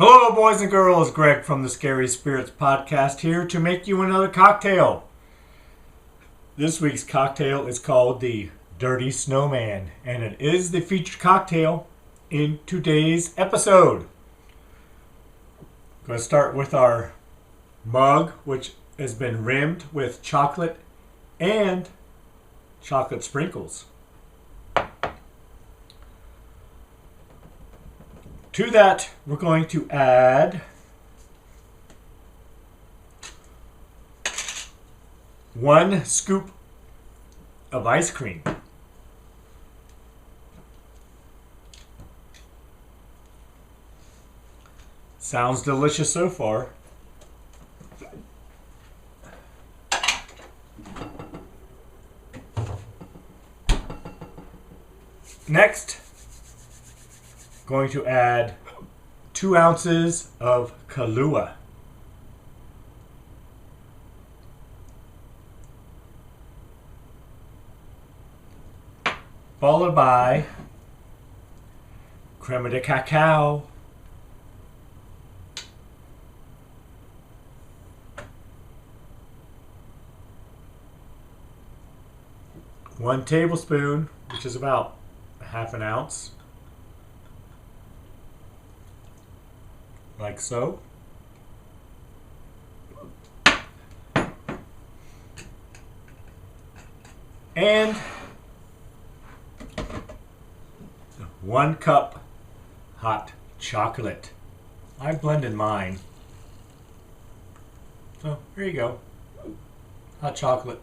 Hello, boys and girls. Greg from the Scary Spirits podcast here to make you another cocktail. This week's cocktail is called the Dirty Snowman, and it is the featured cocktail in today's episode. I'm going to start with our mug, which has been rimmed with chocolate and chocolate sprinkles. To that, we're going to add 1 scoop of ice cream. Sounds delicious so far. Next, going to add 2 ounces of Kahlua. Followed by crema de cacao. One tablespoon, which is about half an ounce. Like so. And 1 cup hot chocolate. I blended mine. So here you go. Hot chocolate.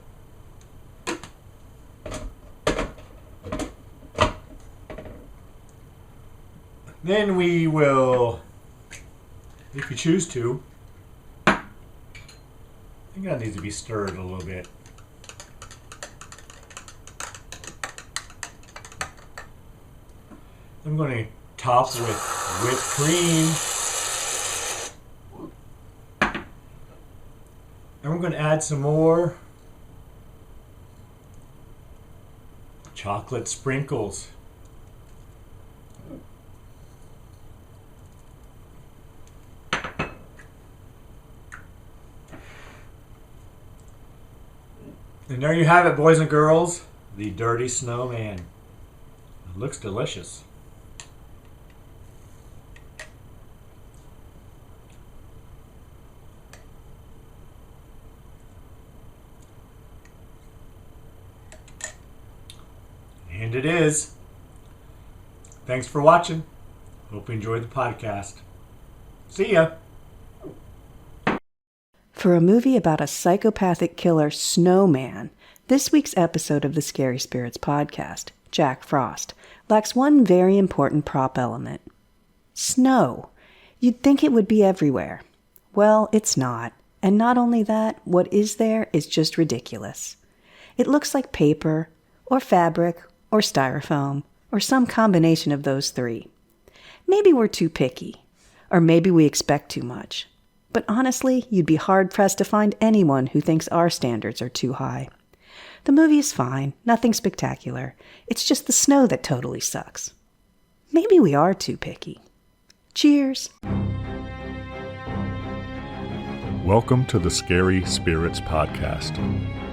Then we will, if you choose to, I think that needs to be stirred a little bit. I'm going to top with whipped cream. And we're going to add some more chocolate sprinkles. And there you have it, boys and girls, the Dirty Snowman. It looks delicious. And it is. Thanks for watching. Hope you enjoyed the podcast. See ya. For a movie about a psychopathic killer snowman, this week's episode of the Scary Spirits podcast, Jack Frost, lacks one very important prop element. Snow. You'd think it would be everywhere. Well, it's not. And not only that, what is there is just ridiculous. It looks like paper, or fabric, or styrofoam, or some combination of those three. Maybe we're too picky, or maybe we expect too much. But honestly, you'd be hard-pressed to find anyone who thinks our standards are too high. The movie is fine, nothing spectacular. It's just the snow that totally sucks. Maybe we are too picky. Cheers! Welcome to the Scary Spirits podcast.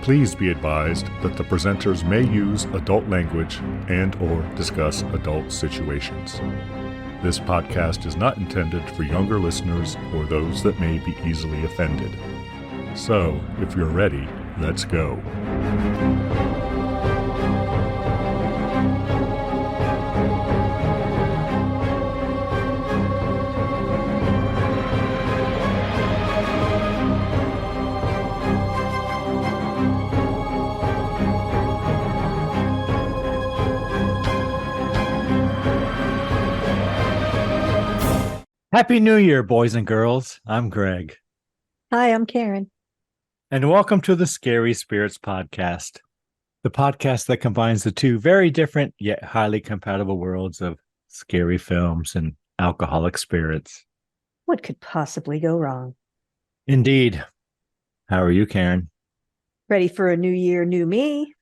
Please be advised that the presenters may use adult language and/or discuss adult situations. This podcast is not intended for younger listeners or those that may be easily offended. So, if you're ready, let's go. Happy New Year, boys and girls. I'm Greg. Hi, I'm Karen. And welcome to the Scary Spirits podcast, the podcast that combines the two very different yet highly compatible worlds of scary films and alcoholic spirits. What could possibly go wrong? Indeed. How are you, Karen? Ready for a new year, new me?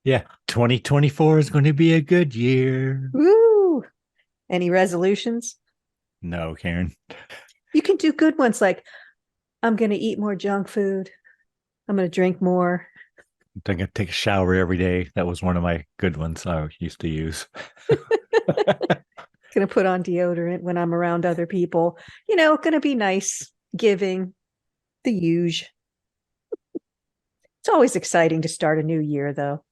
Yeah, 2024 is going to be a good year. Woo! Any resolutions? No, Karen. You can do good ones like, I'm going to eat more junk food. I'm going to drink more. I'm going to take a shower every day. That was one of my good ones I used to use. Going to put on deodorant when I'm around other people. Going to be nice, giving, the usual. It's always exciting to start a new year, though.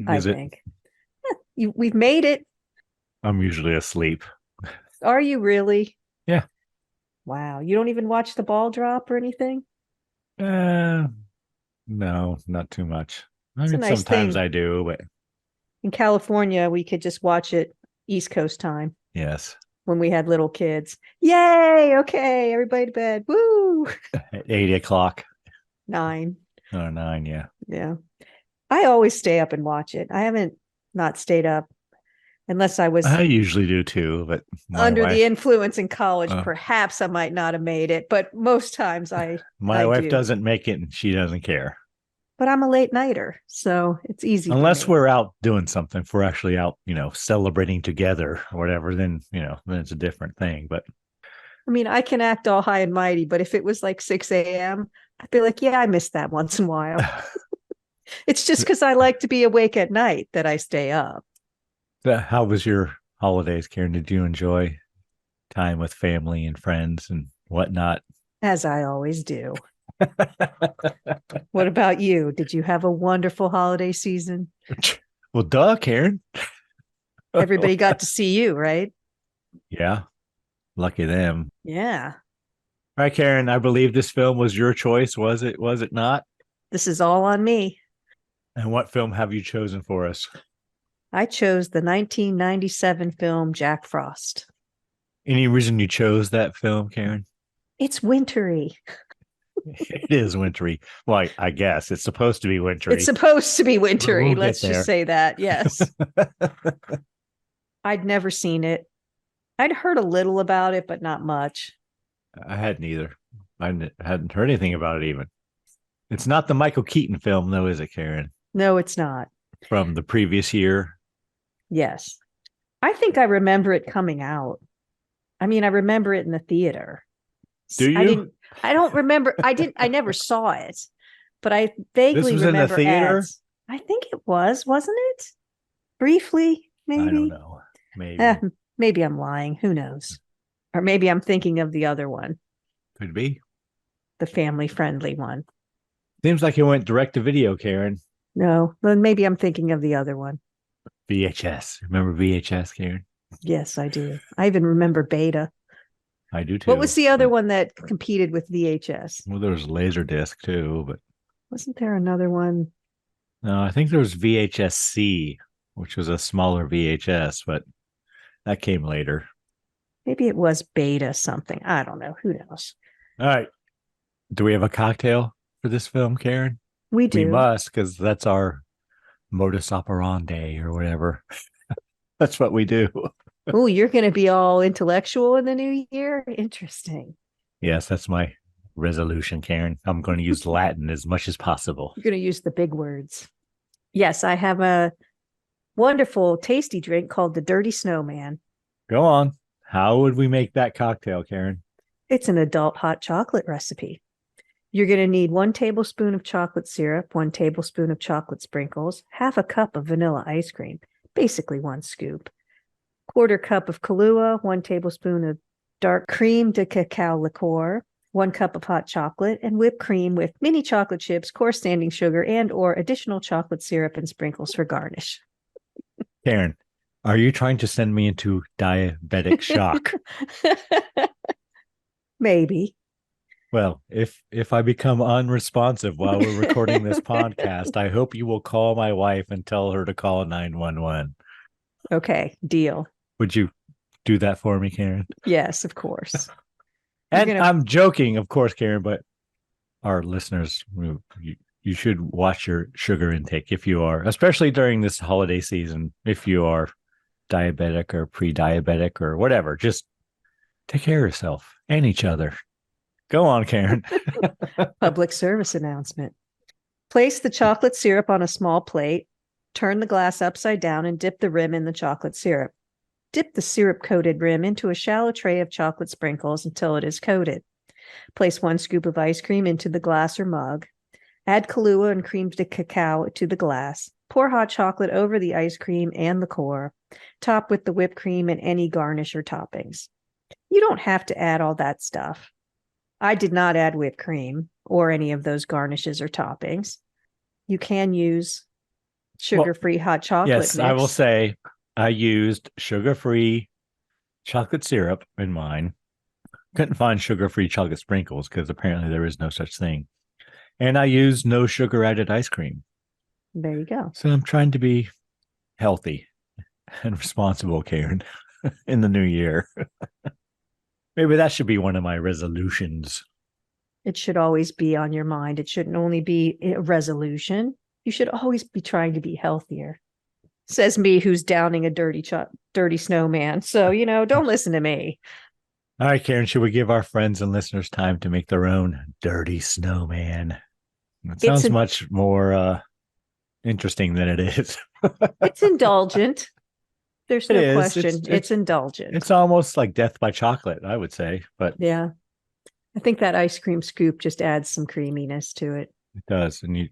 I think. We've made it. I'm usually asleep. Are you really? Yeah. Wow. You don't even watch the ball drop or anything? No, not too much. I mean, nice sometimes thing. I do, but in California, we could just watch it East Coast time. Yes. When we had little kids. Yay! Okay, everybody to bed. Woo! At 8:00. 9. Oh, 9, yeah. Yeah. I always stay up and watch it. I haven't not stayed up unless I was I usually do too, but under the influence in college. Perhaps I might not have made it, but most times my wife doesn't make it and she doesn't care. But I'm a late nighter, so it's easy. Unless we're out doing something, if we're actually out, celebrating together or whatever, then it's a different thing. But I mean, I can act all high and mighty, but if it was like 6 a.m., I'd be like, yeah, I miss that once in a while. It's just because I like to be awake at night that I stay up. How was your holidays, Karen? Did you enjoy time with family and friends and whatnot? As I always do. What about you? Did you have a wonderful holiday season? Well, duh, Karen. Everybody got to see you, right? Yeah. Lucky them. Yeah. All right, Karen, I believe this film was your choice. Was it not? This is all on me. And what film have you chosen for us? I chose the 1997 film Jack Frost. Any reason you chose that film, Karen? It's wintry. It is wintry. Well, I guess it's supposed to be wintry. It's supposed to be wintry. Let's just say that. Yes. I'd never seen it. I'd heard a little about it, but not much. I hadn't either. I hadn't heard anything about it even. It's not the Michael Keaton film, though, is it, Karen? No, it's not. From the previous year? Yes. I think I remember it coming out. I mean, I remember it in the theater. Do you? I don't remember. I never saw it, but I vaguely remember in the theater? ads. I think it wasn't it? Briefly, maybe. I don't know. Maybe. Maybe I'm lying. Who knows? Or maybe I'm thinking of the other one. Could be. The family-friendly one. Seems like it went direct to video, Karen. No, then maybe I'm thinking of the other one. VHS. Remember VHS, Karen? Yes, I do. I even remember Beta. I do too. What was the other one that competed with VHS? Well, there was Laserdisc too, but wasn't there another one? No, I think there was VHS-C, which was a smaller VHS, but that came later. Maybe it was Beta something. I don't know. Who knows? All right. Do we have a cocktail for this film, Karen? We do. We must, because that's our modus operandi or whatever. That's what we do. Oh, you're going to be all intellectual in the new year? Interesting. Yes, that's my resolution, Karen. I'm going to use Latin as much as possible. You're going to use the big words. Yes, I have a wonderful, tasty drink called the Dirty Snowman. Go on. How would we make that cocktail, Karen? It's an adult hot chocolate recipe. You're going to need 1 tablespoon of chocolate syrup, 1 tablespoon of chocolate sprinkles, half a cup of vanilla ice cream, basically 1 scoop, 1/4 cup of Kahlua, 1 tablespoon of dark cream de cacao liqueur, 1 cup of hot chocolate, and whipped cream with mini chocolate chips, coarse standing sugar, and or additional chocolate syrup and sprinkles for garnish. Karen, are you trying to send me into diabetic shock? Maybe. Well, if I become unresponsive while we're recording this podcast, I hope you will call my wife and tell her to call 911. Okay, deal. Would you do that for me, Karen? Yes, of course. And I'm joking, of course, Karen, but our listeners, you should watch your sugar intake if you are, especially during this holiday season, if you are diabetic or pre-diabetic or whatever. Just take care of yourself and each other. Go on, Karen. Public service announcement. Place the chocolate syrup on a small plate. Turn the glass upside down and dip the rim in the chocolate syrup. Dip the syrup-coated rim into a shallow tray of chocolate sprinkles until it is coated. Place 1 scoop of ice cream into the glass or mug. Add Kahlua and creamed cacao to the glass. Pour hot chocolate over the ice cream and the core. Top with the whipped cream and any garnish or toppings. You don't have to add all that stuff. I did not add whipped cream or any of those garnishes or toppings. You can use sugar-free hot chocolate Yes, mix. I will say I used sugar-free chocolate syrup in mine. Couldn't find sugar-free chocolate sprinkles because apparently there is no such thing. And I used no sugar-added ice cream. There you go. So I'm trying to be healthy and responsible, Karen, in the new year. Maybe that should be one of my resolutions. It should always be on your mind. It shouldn't only be a resolution. You should always be trying to be healthier. Says me, who's downing a dirty snowman. So, don't listen to me. All right, Karen, should we give our friends and listeners time to make their own dirty snowman? It sounds much more interesting than it is. It's indulgent. There's no question. It's indulgent. It's almost like death by chocolate, I would say. But yeah, I think that ice cream scoop just adds some creaminess to it. It does. And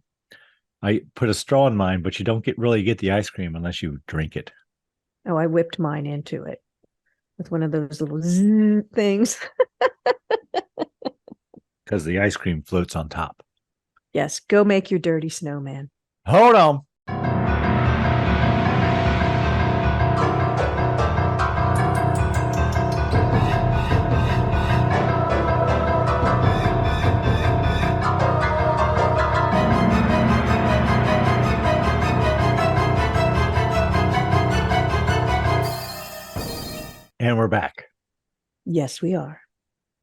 I put a straw in mine, but you don't really get the ice cream unless you drink it. Oh, I whipped mine into it with one of those little zzz things. Because the ice cream floats on top. Yes, go make your dirty snowman. Hold on. And we're back. Yes, we are.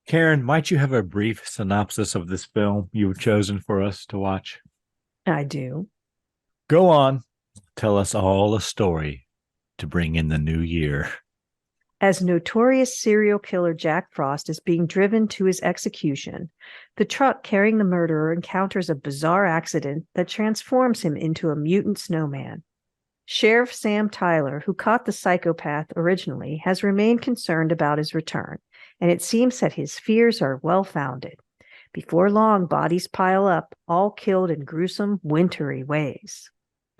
Karen, might you have a brief synopsis of this film you've chosen for us to watch? I do. Go on. Tell us all a story to bring in the new year. As notorious serial killer Jack Frost is being driven to his execution, the truck carrying the murderer encounters a bizarre accident that transforms him into a mutant snowman. Sheriff Sam Tyler, who caught the psychopath originally, has remained concerned about his return, and it seems that his fears are well-founded. Before long, bodies pile up, all killed in gruesome, wintry ways.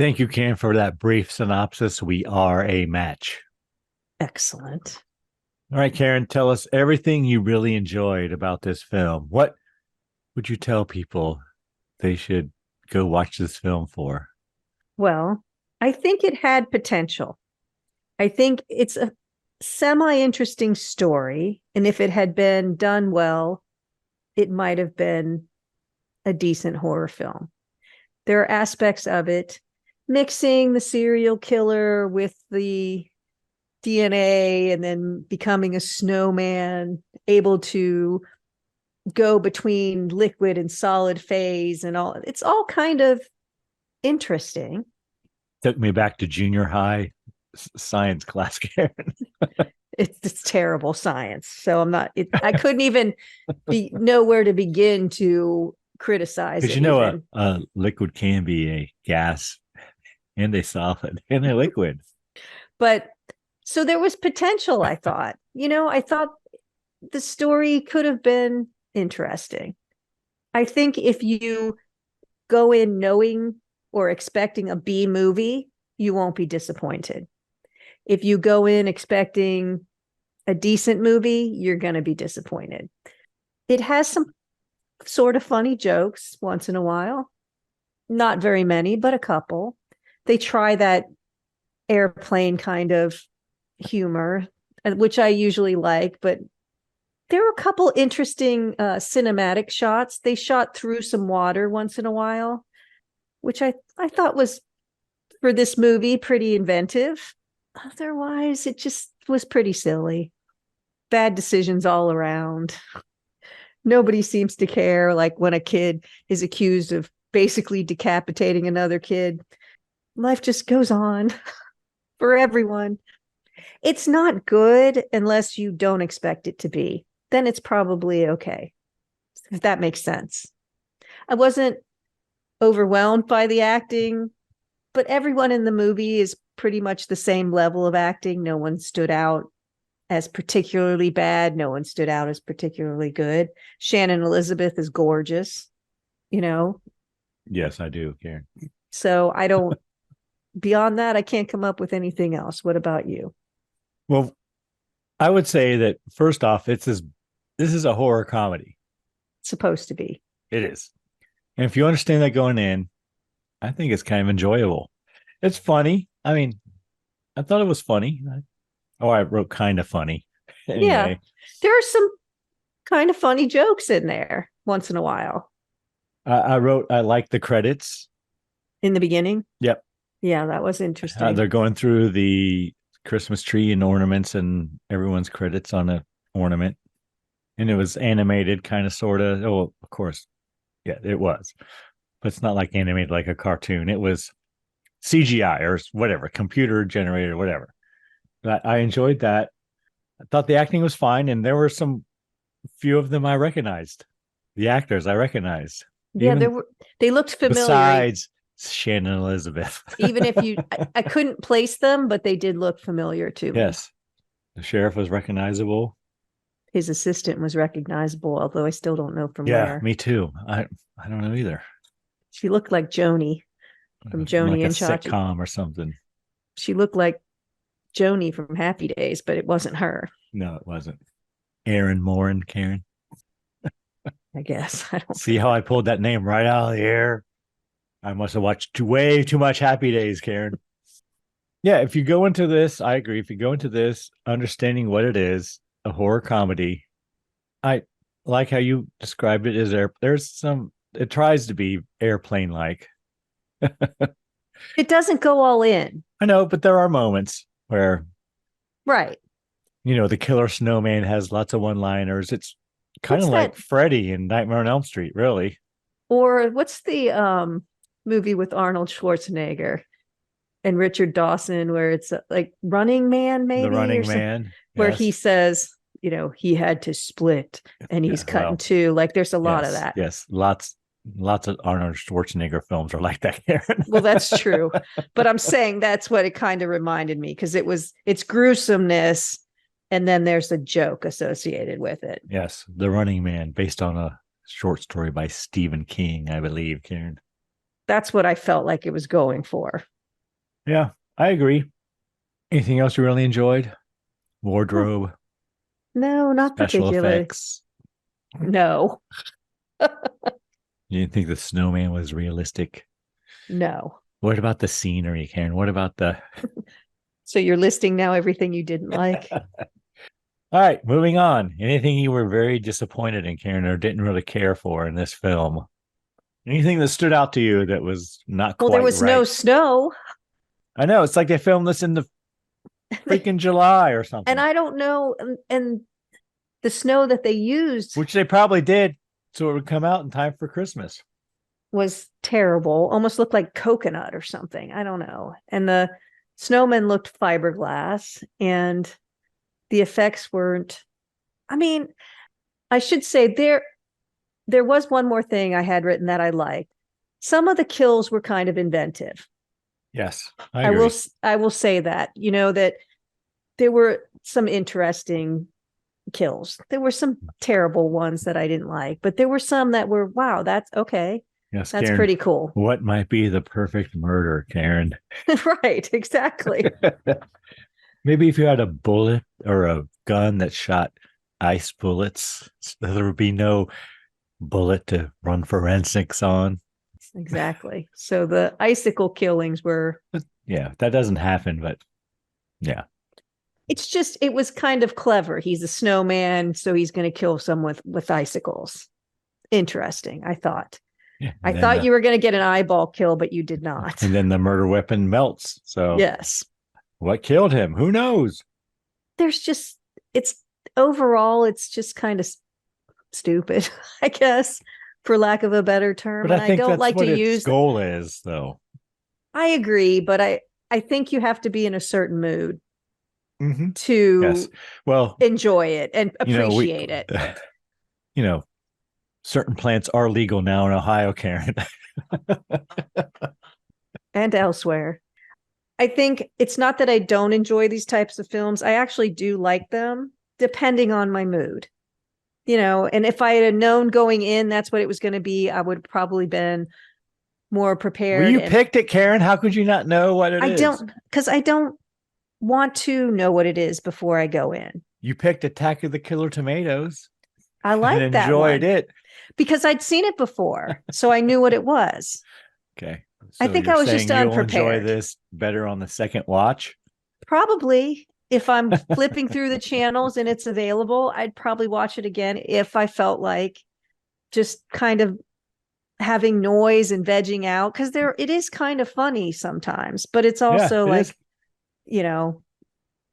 Thank you, Karen, for that brief synopsis. We are a match. Excellent. All right, Karen, tell us everything you really enjoyed about this film. What would you tell people they should go watch this film for? Well, I think it had potential. I think it's a semi-interesting story, and if it had been done well, it might have been a decent horror film. There are aspects of it, mixing the serial killer with the DNA and then becoming a snowman, able to go between liquid and solid phase and all. It's all kind of interesting. Took me back to junior high science class, Karen. It's terrible science. So I couldn't even know where to begin to criticize it. Because a liquid can be a gas and a solid and a liquid. But so there was potential, I thought. I thought the story could have been interesting. I think if you go in knowing or expecting a B movie, you won't be disappointed. If you go in expecting a decent movie, you're going to be disappointed. It has some sort of funny jokes once in a while. Not very many, but a couple. They try that airplane kind of humor, which I usually like, but there were a couple interesting cinematic shots. They shot through some water once in a while, which I thought was, for this movie, pretty inventive. Otherwise, it just was pretty silly. Bad decisions all around. Nobody seems to care, like when a kid is accused of basically decapitating another kid. Life just goes on for everyone. It's not good unless you don't expect it to be. Then it's probably okay, if that makes sense. I wasn't overwhelmed by the acting, but everyone in the movie is pretty much the same level of acting. No one stood out as particularly bad. No one stood out as particularly good. Shannon Elizabeth is gorgeous, you know. Yes, I do, Karen. So I don't, beyond that, I can't come up with anything else. What about you? Well, I would say that first off, this is a horror comedy. It's supposed to be. It is. And if you understand that going in, I think it's kind of enjoyable. It's funny. I mean, I thought it was funny. I wrote kind of funny. Anyway. Yeah. There are some kind of funny jokes in there once in a while. I wrote, I like the credits. In the beginning? Yep. Yeah, that was interesting. They're going through the Christmas tree and ornaments and everyone's credits on an ornament. And it was animated, kind of, sort of. Oh, of course. Yeah, it was. But it's not like animated like a cartoon. It was CGI or whatever, computer generated or whatever. But I enjoyed that. I thought the acting was fine. And there were few of them I recognized. The actors I recognized. Yeah, they looked familiar. Besides Shannon Elizabeth. Even if I couldn't place them, but they did look familiar to me. Yes. The sheriff was recognizable. His assistant was recognizable, although I still don't know from where. Yeah, me too. I don't know either. She looked like Joni from Joni like and a Chachi. sitcom or something. She looked like Joni from Happy Days, but it wasn't her. No, it wasn't. Aaron Morin, Karen. I guess. I don't see how I pulled that name right out of the air. I must have watched way too much Happy Days, Karen. Yeah, if you go into this, I agree. If you go into this understanding what it is, a horror comedy, I like how you described it as it tries to be airplane like. It doesn't go all in. I know, but there are moments where, right, the killer snowman has lots of one-liners. It's kind of like Freddy in Nightmare on Elm Street, really. Or what's the movie with Arnold Schwarzenegger and Richard Dawson where it's like Running Man, maybe? The Running Man. Where he says, he had to split and he's cut in two. Like there's a lot of that. Yes, lots of Arnold Schwarzenegger films are like that, Karen. Well, that's true. But I'm saying that's what it kind of reminded me because it's gruesomeness and then there's a joke associated with it. Yes, The Running Man, based on a short story by Stephen King, I believe, Karen. That's what I felt like it was going for. Yeah, I agree. Anything else you really enjoyed? Wardrobe? No, not special particularly. Effects? No. You didn't think the snowman was realistic? No. What about the scenery, Karen? What about the... So you're listing now everything you didn't like? All right, moving on. Anything you were very disappointed in, Karen, or didn't really care for in this film? Anything that stood out to you that was not quite right? Well, there was no snow. I know. It's like they filmed this in the freaking July or something. And I don't know. And the snow that they used... Which they probably did, so it would come out in time for Christmas. Was terrible. Almost looked like coconut or something. I don't know. And the snowman looked fiberglass and the effects weren't... I mean, I should say there was one more thing I had written that I liked. Some of the kills were kind of inventive. Yes, I agree. I will say that, that there were some interesting kills. There were some terrible ones that I didn't like, but there were some that were, wow, that's okay. Yes, that's Karen, pretty cool. What might be the perfect murder, Karen? Right, exactly. Maybe if you had a bullet or a gun that shot ice bullets, there would be no bullet to run forensics on. Exactly. So the icicle killings were... Yeah, that doesn't happen, but yeah. It's just, it was kind of clever. He's a snowman, so he's going to kill someone with icicles. Interesting, I thought. Yeah, I thought you were going to get an eyeball kill, but you did not. And then the murder weapon melts. So yes. What killed him? Who knows? There's just, overall, it's just kind of stupid, I guess, for lack of a better term. But and I think don't that's like what to its use goal is, though. I agree, but I think you have to be in a certain mood mm-hmm. to yes. Well, enjoy it and appreciate it. Certain plants are legal now in Ohio, Karen. And elsewhere. I think it's not that I don't enjoy these types of films. I actually do like them, depending on my mood. And if I had known going in that's what it was going to be, I would have probably been more prepared. Well, you picked it, Karen. How could you not know what it is? Because I don't want to know what it is before I go in. You picked Attack of the Killer Tomatoes. I like and that enjoyed one it because I'd seen it before, so I knew what it was. Okay. I think I was just unprepared. You'll enjoy this better on the second watch? Probably. If I'm flipping through the channels and it's available, I'd probably watch it again if I felt like just kind of having noise and vegging out, because it is kind of funny sometimes, but it's also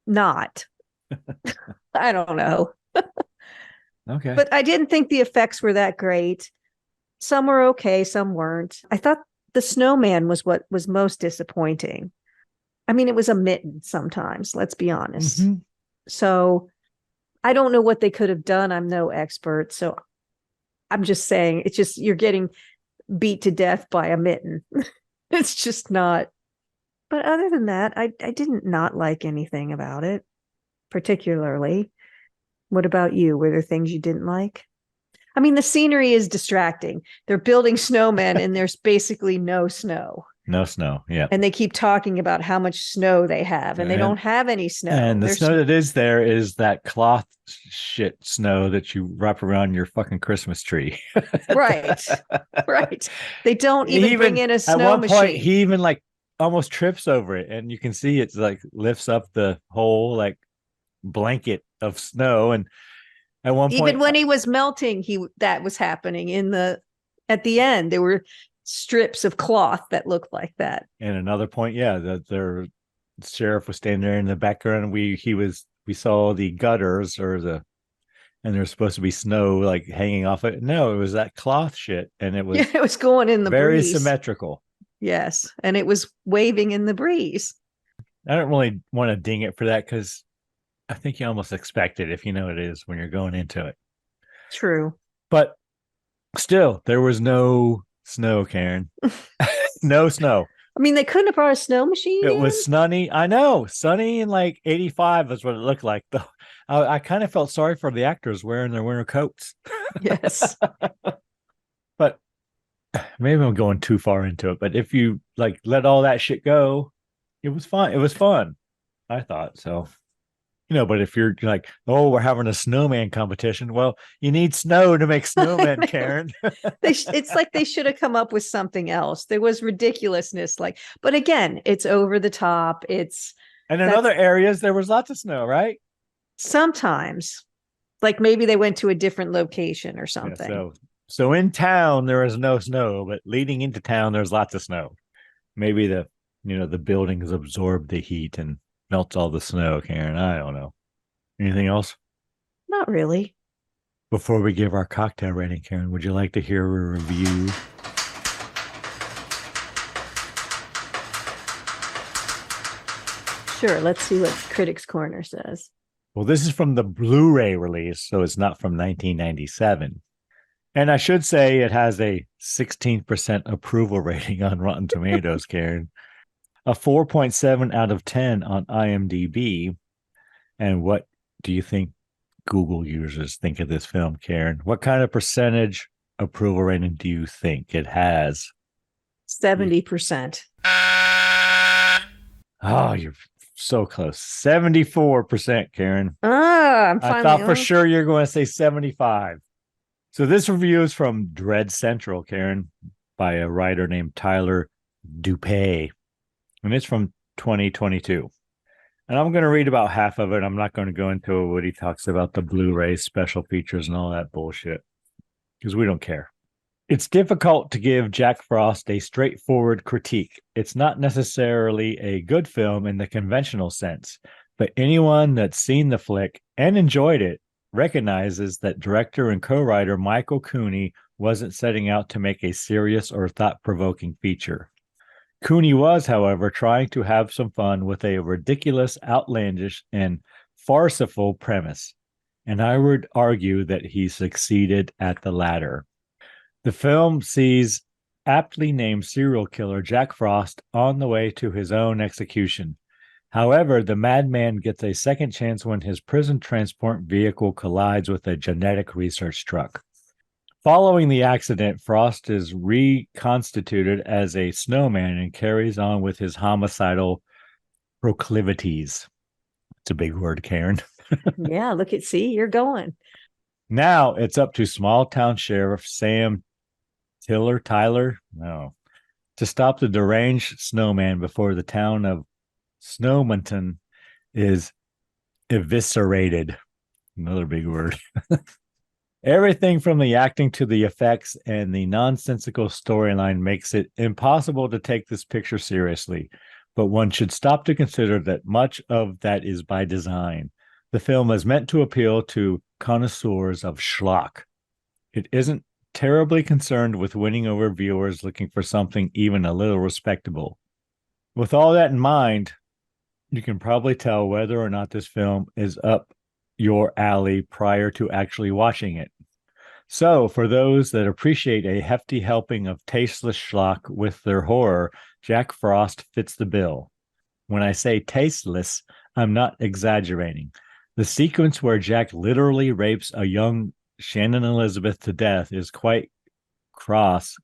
not. I don't know. Okay. But I didn't think the effects were that great. Some were okay, some weren't. I thought the snowman was what was most disappointing. I mean, it was a mitten sometimes, let's be honest. Mm-hmm. So I don't know what they could have done. I'm no expert. So I'm just saying, it's just, you're getting beat to death by a mitten. It's just not. But other than that, I didn't not like anything about it, particularly. What about you? Were there things you didn't like? I mean, the scenery is distracting. They're building snowmen and there's basically no snow. No snow, yeah. And they keep talking about how much snow they have, and they don't have any snow. And the snow that is there is that cloth shit snow that you wrap around your fucking Christmas tree. Right. They don't even bring in a snow machine. At one point, he even like almost trips over it, and you can see it's like lifts up the whole like blanket of snow. And at one point, even when he was melting, that was happening at the end. There were strips of cloth that looked like that. And another point, the sheriff was standing there in the background. We saw the gutters and there's supposed to be snow like hanging off it. No, it was that cloth shit, and it was going in the very breeze. Symmetrical. Yes, and it was waving in the breeze. I don't really want to ding it for that because I think you almost expect it if you know what it is when you're going into it. True, but still, there was no snow, Karen. No snow. I mean, they couldn't have brought a snow machine. It was sunny. I know. Sunny and like 85 is what it looked like, though. I kind of felt sorry for the actors wearing their winter coats. Yes. But maybe I'm going too far into it. But if you like let all that shit go, it was fun. It was fun. I thought so. But if you're like, oh, we're having a snowman competition. Well, you need snow to make snowmen, Karen. It's like they should have come up with something else. There was ridiculousness. But again, it's over the top. And in other areas, there was lots of snow, right? Sometimes. Like maybe they went to a different location or something. Yeah, so in town, there is no snow, but leading into town, there's lots of snow. Maybe the buildings absorb the heat and melts all the snow, Karen. I don't know. Anything else? Not really. Before we give our cocktail rating, Karen, would you like to hear a review? Sure. Let's see what Critics Corner says. Well, this is from the Blu-ray release, so it's not from 1997. And I should say it has a 16% approval rating on Rotten Tomatoes, Karen. A 4.7 out of 10 on IMDb. And what do you think Google users think of this film, Karen? What kind of percentage approval rating do you think it has? 70%. Oh, you're so close. 74%, Karen. I thought for sure you're going to say 75. So this review is from Dread Central, Karen, by a writer named Tyler Dupay. And it's from 2022. And I'm going to read about half of it. I'm not going to go into what he talks about the Blu-ray special features and all that bullshit, because we don't care. It's difficult to give Jack Frost a straightforward critique. It's not necessarily a good film in the conventional sense, but anyone that's seen the flick and enjoyed it recognizes that director and co-writer Michael Cooney wasn't setting out to make a serious or thought-provoking feature. Cooney was, however, trying to have some fun with a ridiculous, outlandish, and farcical premise, and I would argue that he succeeded at the latter. The film sees aptly named serial killer Jack Frost on the way to his own execution. However, the madman gets a second chance when his prison transport vehicle collides with a genetic research truck. Following the accident, Frost is reconstituted as a snowman and carries on with his homicidal proclivities. It's a big word, Karen. Yeah, see, you're going. Now it's up to small town sheriff Sam Tyler, no, to stop the deranged snowman before the town of Snowmanton is eviscerated. Another big word. Everything from the acting to the effects and the nonsensical storyline makes it impossible to take this picture seriously, but one should stop to consider that much of that is by design. The film is meant to appeal to connoisseurs of schlock. It isn't terribly concerned with winning over viewers looking for something even a little respectable. With all that in mind, you can probably tell whether or not this film is up your alley prior to actually watching it. So, for those that appreciate a hefty helping of tasteless schlock with their horror, Jack Frost fits the bill. When I say tasteless, I'm not exaggerating. The sequence where Jack literally rapes a young Shannon Elizabeth to death is quite crass,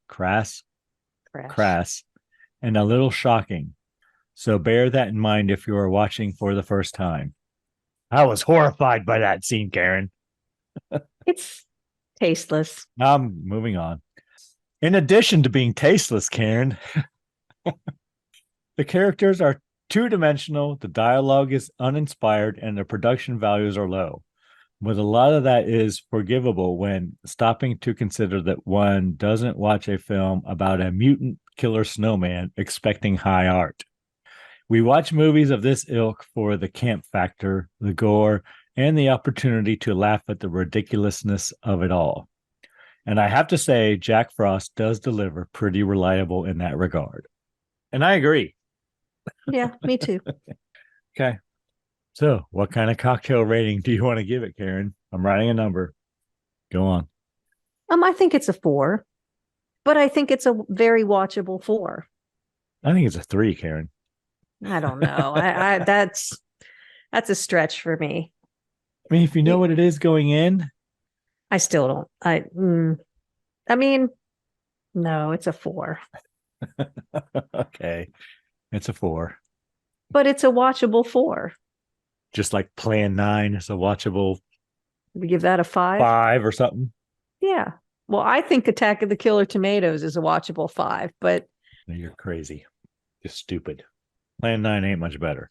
and a little shocking. So bear that in mind if you are watching for the first time. I was horrified by that scene, Karen. It's tasteless. I'm moving on. In addition to being tasteless, Karen, the characters are two-dimensional, the dialogue is uninspired, and the production values are low. But a lot of that is forgivable when stopping to consider that one doesn't watch a film about a mutant killer snowman expecting high art. We watch movies of this ilk for the camp factor, the gore, and the opportunity to laugh at the ridiculousness of it all. And I have to say, Jack Frost does deliver pretty reliable in that regard. And I agree. Yeah, me too. Okay. So, what kind of cocktail rating do you want to give it, Karen? I'm writing a number. Go on. I think it's a 4, but I think it's a very watchable 4. I think it's a 3, Karen. I don't know. I that's a stretch for me. I mean, if you know what it is going in, I still don't. I mean, no, it's a 4. Okay, it's a 4. But it's a watchable 4. Just like Plan 9 is a watchable. We give that a 5. 5 or something. Yeah. Well, I think Attack of the Killer Tomatoes is a watchable 5, but you're crazy. Just stupid. Plan 9 ain't much better.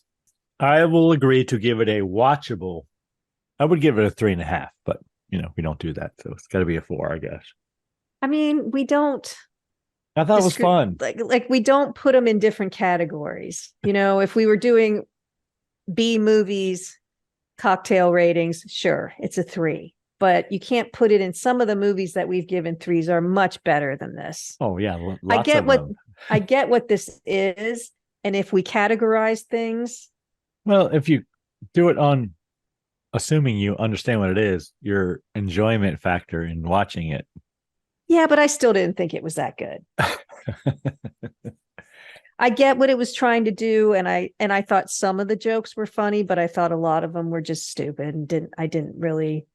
I will agree to give it a watchable. I would give it a 3.5, but we don't do that, so it's got to be a 4, I guess. I mean, we don't. I thought it was fun. Like we don't put them in different categories. If we were doing B movies, cocktail ratings, sure, it's a 3. But you can't put it in. Some of the movies that we've given 3s are much better than this. Oh yeah, I get what this is, and if we categorize things, well, if you do it on assuming you understand what it is, your enjoyment factor in watching it. Yeah, but I still didn't think it was that good. I get what it was trying to do, and I thought some of the jokes were funny, but I thought a lot of them were just stupid and didn't really.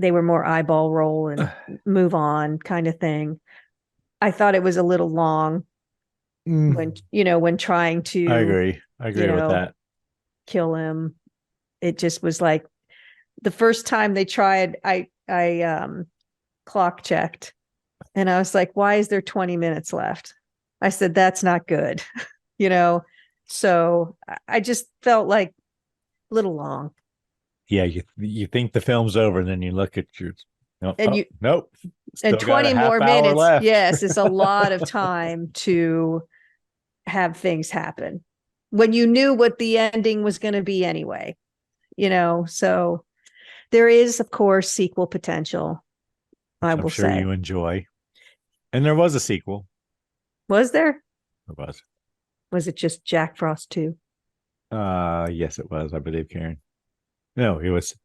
They were more eyeball roll and move on kind of thing. I thought it was a little long when trying to. I agree with that. Kill him. It just was like the first time they tried. I clock checked, and I was like, "Why is there 20 minutes left?" I said, "That's not good," So I just felt like a little long. Yeah, you think the film's over, and then you look at your nope. And 20 more minutes, left. Yes, it's a lot of time to have things happen when you knew what the ending was going to be anyway. So there is, of course, sequel potential. I'm sure you enjoy. And there was a sequel. Was there? There was. Was it just Jack Frost 2? Yes, it was, I believe, Karen. No, it was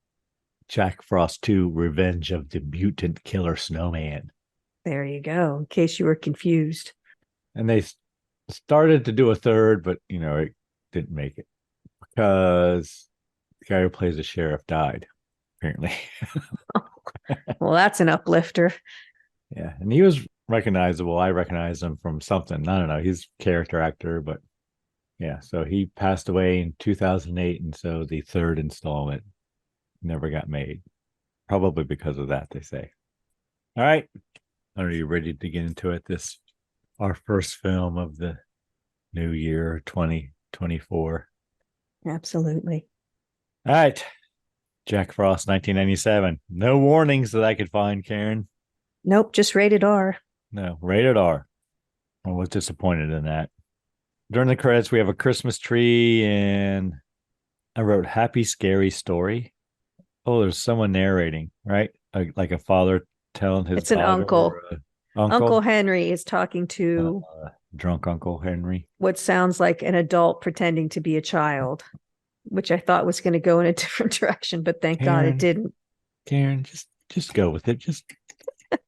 Jack Frost 2, Revenge of the Mutant Killer Snowman. There you go, in case you were confused. And they started to do a third, but it didn't make it because the guy who plays the sheriff died, apparently. Well, that's an uplifter. Yeah, and he was recognizable. I recognized him from something. I don't know. He's a character actor, but yeah. So he passed away in 2008, and so the third installment never got made, probably because of that. They say. All right, are you ready to get into it? Our first film of the new year, 2024. Absolutely. All right, Jack Frost, 1997. No warnings that I could find, Karen. Nope, just rated R. No, rated R. I was disappointed in that. During the credits, we have a Christmas tree, and I wrote "Happy Scary Story." Oh, there's someone narrating, right? Like a father telling his It's an daughter, uncle. Uncle. Uncle Henry is talking to drunk Uncle Henry. What sounds like an adult pretending to be a child, which I thought was going to go in a different direction, but thank God it didn't. Karen, just go with it. Just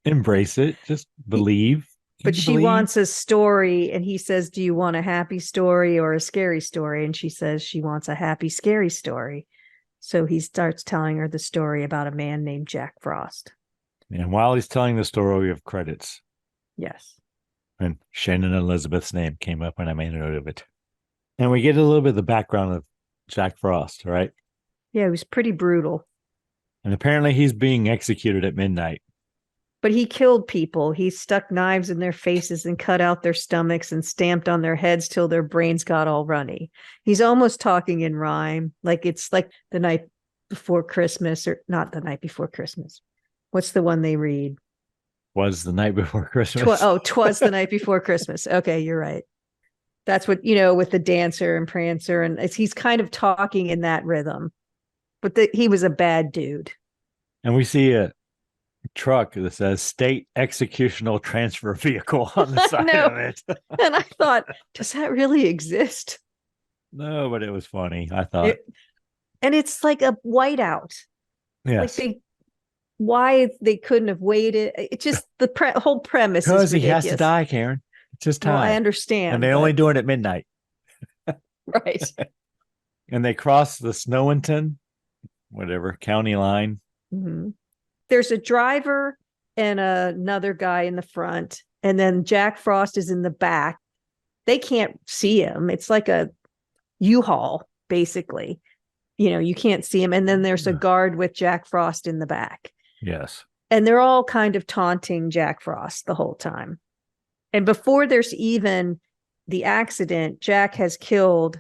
embrace it. Just believe. But she wants a story, and he says, do you want a happy story or a scary story? And she says she wants a happy, scary story. So he starts telling her the story about a man named Jack Frost. And while he's telling the story, we have credits. Yes. And Shannon Elizabeth's name came up, and I made a note of it. And we get a little bit of the background of Jack Frost, right? Yeah, he was pretty brutal. And apparently he's being executed at midnight. But he killed people. He stuck knives in their faces and cut out their stomachs and stamped on their heads till their brains got all runny. He's almost talking in rhyme, like it's like the night before Christmas, or not the night before Christmas. What's the one they read? Was the night before Christmas. Twas the night before Christmas. Okay, you're right. That's what, with the Dancer and Prancer. And he's kind of talking in that rhythm. But he was a bad dude. And we see a truck that says State Executional Transfer Vehicle on the side of it. And I thought, does that really exist? No, but it was funny. I thought. And it's like a whiteout. Yes. Like why they couldn't have waited. It's just the whole premise is ridiculous. Because he has to die, Karen. It's just time. Well, I understand. And they only do it at midnight. Right. And they cross the Snowington, whatever, county line. Mm-hmm. There's a driver and another guy in the front. And then Jack Frost is in the back. They can't see him. It's like a U-Haul, basically. You can't see him. And then there's a guard with Jack Frost in the back. Yes. And they're all kind of taunting Jack Frost the whole time. And before there's even the accident, Jack has killed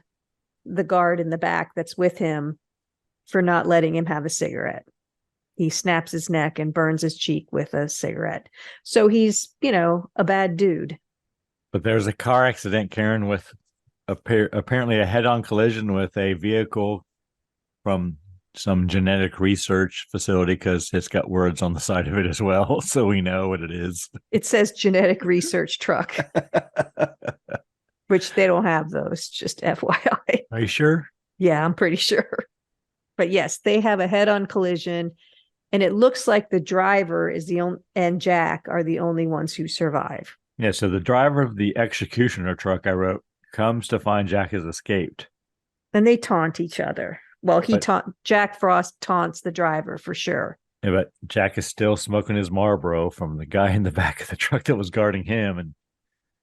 the guard in the back that's with him for not letting him have a cigarette. He snaps his neck and burns his cheek with a cigarette. So he's, a bad dude. But there's a car accident, Karen, with apparently a head-on collision with a vehicle from some genetic research facility, because it's got words on the side of it as well. So we know what it is. It says genetic research truck, which they don't have those, just FYI. Are you sure? Yeah, I'm pretty sure. But yes, they have a head-on collision. And it looks like the driver is and Jack are the only ones who survive. Yeah, so the driver of the executioner truck, I wrote, comes to find Jack has escaped. And they taunt each other. Well, Jack Frost taunts the driver for sure. Yeah, but Jack is still smoking his Marlboro from the guy in the back of the truck that was guarding him. And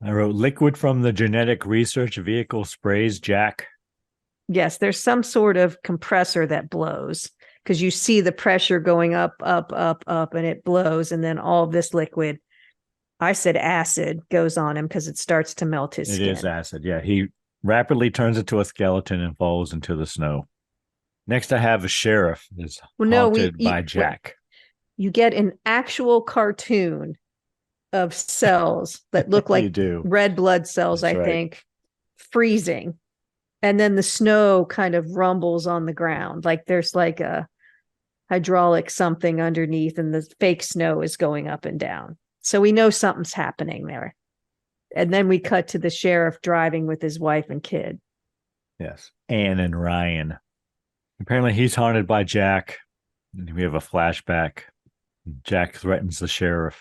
I wrote, liquid from the genetic research vehicle sprays Jack. Yes, there's some sort of compressor that blows, because you see the pressure going up, up, up, up, and it blows. And then all of this liquid, I said acid, goes on him because it starts to melt his skin. It is acid. Yeah. He rapidly turns into a skeleton and falls into the snow. Next, I have a sheriff is haunted by Jack. You get an actual cartoon of cells that look like red blood cells, I think, freezing. And then the snow kind of rumbles on the ground. Like there's like a hydraulic something underneath, and the fake snow is going up and down. So we know something's happening there. And then we cut to the sheriff driving with his wife and kid. Yes. Anne and Ryan. Apparently he's haunted by Jack. And we have a flashback. Jack threatens the sheriff.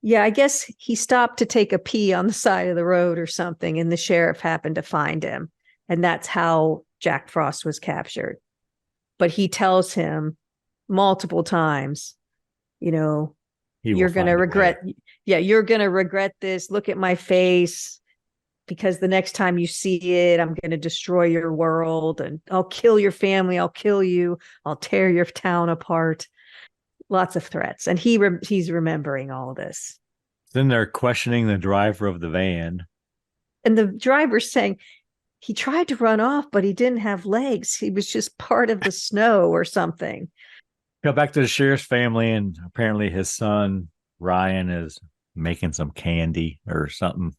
Yeah, I guess he stopped to take a pee on the side of the road or something, and the sheriff happened to find him. And that's how Jack Frost was captured. But he tells him multiple times, you're going to regret. Yeah, you're going to regret this. Look at my face, because the next time you see it, I'm going to destroy your world, and I'll kill your family. I'll kill you. I'll tear your town apart. Lots of threats. And he's remembering all this. Then they're questioning the driver of the van. And the driver's saying he tried to run off, but he didn't have legs. He was just part of the snow or something. Go back to the sheriff's family, and apparently his son, Ryan, is making some candy or something.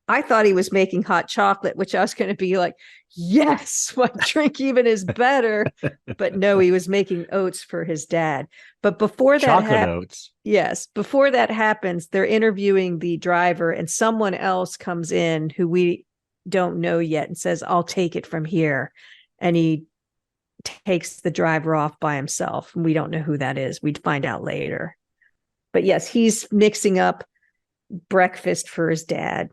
I thought he was making hot chocolate, which I was going to be like, yes, what drink even is better. But no, he was making oats for his dad. But before that chocolate oats. Yes, before that happens, they're interviewing the driver, and someone else comes in who we don't know yet and says, I'll take it from here. And he takes the driver off by himself. And we don't know who that is. We'd find out later. But yes, he's mixing up breakfast for his dad.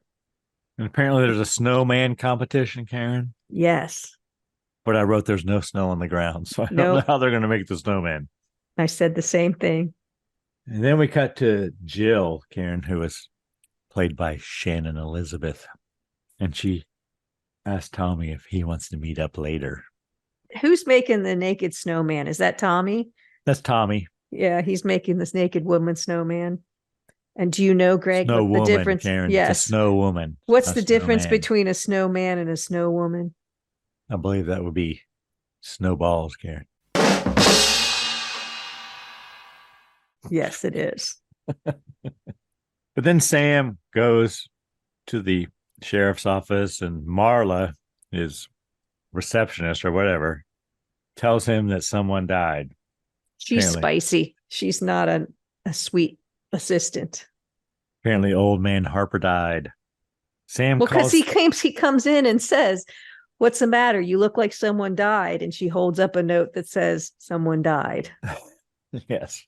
And apparently there's a snowman competition, Karen. Yes. But I wrote there's no snow on the ground, so I don't know how they're going to make the snowman. I said the same thing. And then we cut to Jill, Karen, who is played by Shannon Elizabeth. And she asked Tommy if he wants to meet up later. Who's making the naked snowman? Is that Tommy? That's Tommy. Yeah, he's making this naked woman snowman. And do you know, Greg, snow what woman, the difference? Karen. Yes. It's a snow woman. What's the difference snowman. between a snowman and a snow woman? I believe that would be snowballs, Karen. Yes, it is. But then Sam goes to the sheriff's office, and Marla, his receptionist or whatever, tells him that someone died. She's spicy. She's not a sweet assistant. Apparently old man Harper died. Sam because he comes in and says, what's the matter? You look like someone died. And she holds up a note that says someone died. Yes.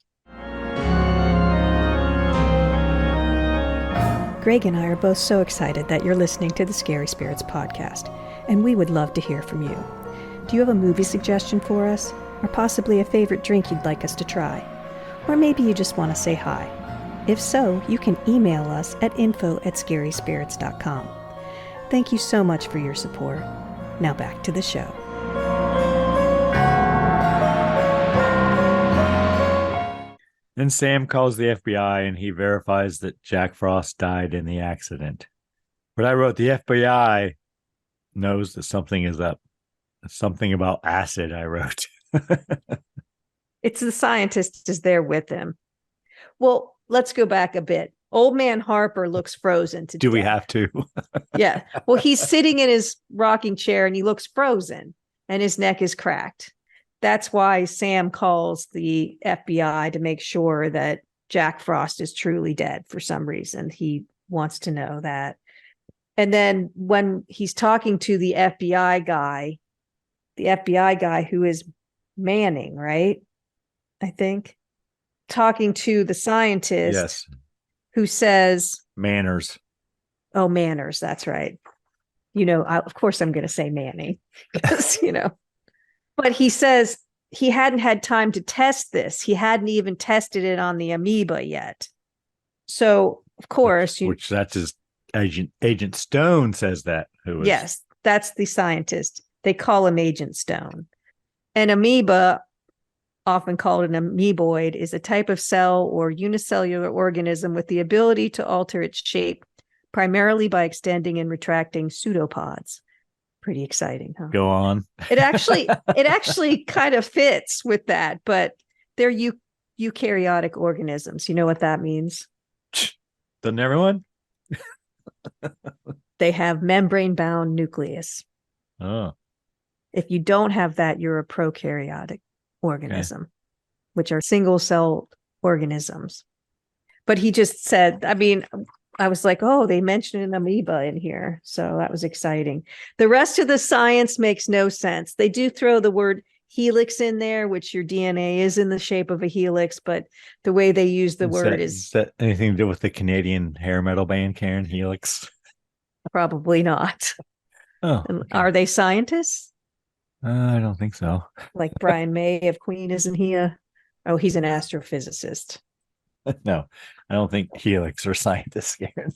Greg and I are both so excited that you're listening to the Scary Spirits podcast, and we would love to hear from you. Do you have a movie suggestion for us? Or possibly a favorite drink you'd like us to try? Or maybe you just want to say hi. If so, you can email us at info@scaryspirits.com. Thank you so much for your support. Now back to the show. Then Sam calls the FBI and he verifies that Jack Frost died in the accident. But I wrote the FBI knows that something is up. Something about acid, I wrote. It's the scientist is there with him. Well, let's go back a bit. Old man Harper looks frozen to Do death. we have to? Yeah. Well, he's sitting in his rocking chair and he looks frozen and his neck is cracked. That's why Sam calls the FBI to make sure that Jack Frost is truly dead for some reason. He wants to know that. And then when he's talking to the FBI guy who is Manning, right? I think. Talking to the scientist. Yes. Who says Manners. Oh, Manners. That's right. Of course I'm going to say Manning because, but he says he hadn't had time to test this. He hadn't even tested it on the amoeba yet. So, of course, which that's his Agent Stone says that. Yes, that's the scientist. They call him Agent Stone. An amoeba, often called an amoeboid, is a type of cell or unicellular organism with the ability to alter its shape, primarily by extending and retracting pseudopods. Pretty exciting, huh? Go on. It actually kind of fits with that, but they're eukaryotic organisms. You know what that means? Doesn't everyone? They have membrane-bound nucleus. Oh. If you don't have that, you're a prokaryotic organism, which are single-celled organisms. But he just said, I was like, oh, they mentioned an amoeba in here. So that was exciting. The rest of the science makes no sense. They do throw the word helix in there, which your DNA is in the shape of a helix, but the way they use the word Is that anything to do with the Canadian hair metal band, Karen Helix? probably not. Oh, And okay. are they scientists? I don't think so. Like Brian May of Queen, isn't he he's an astrophysicist. No, I don't think Helix are scientists, Karen.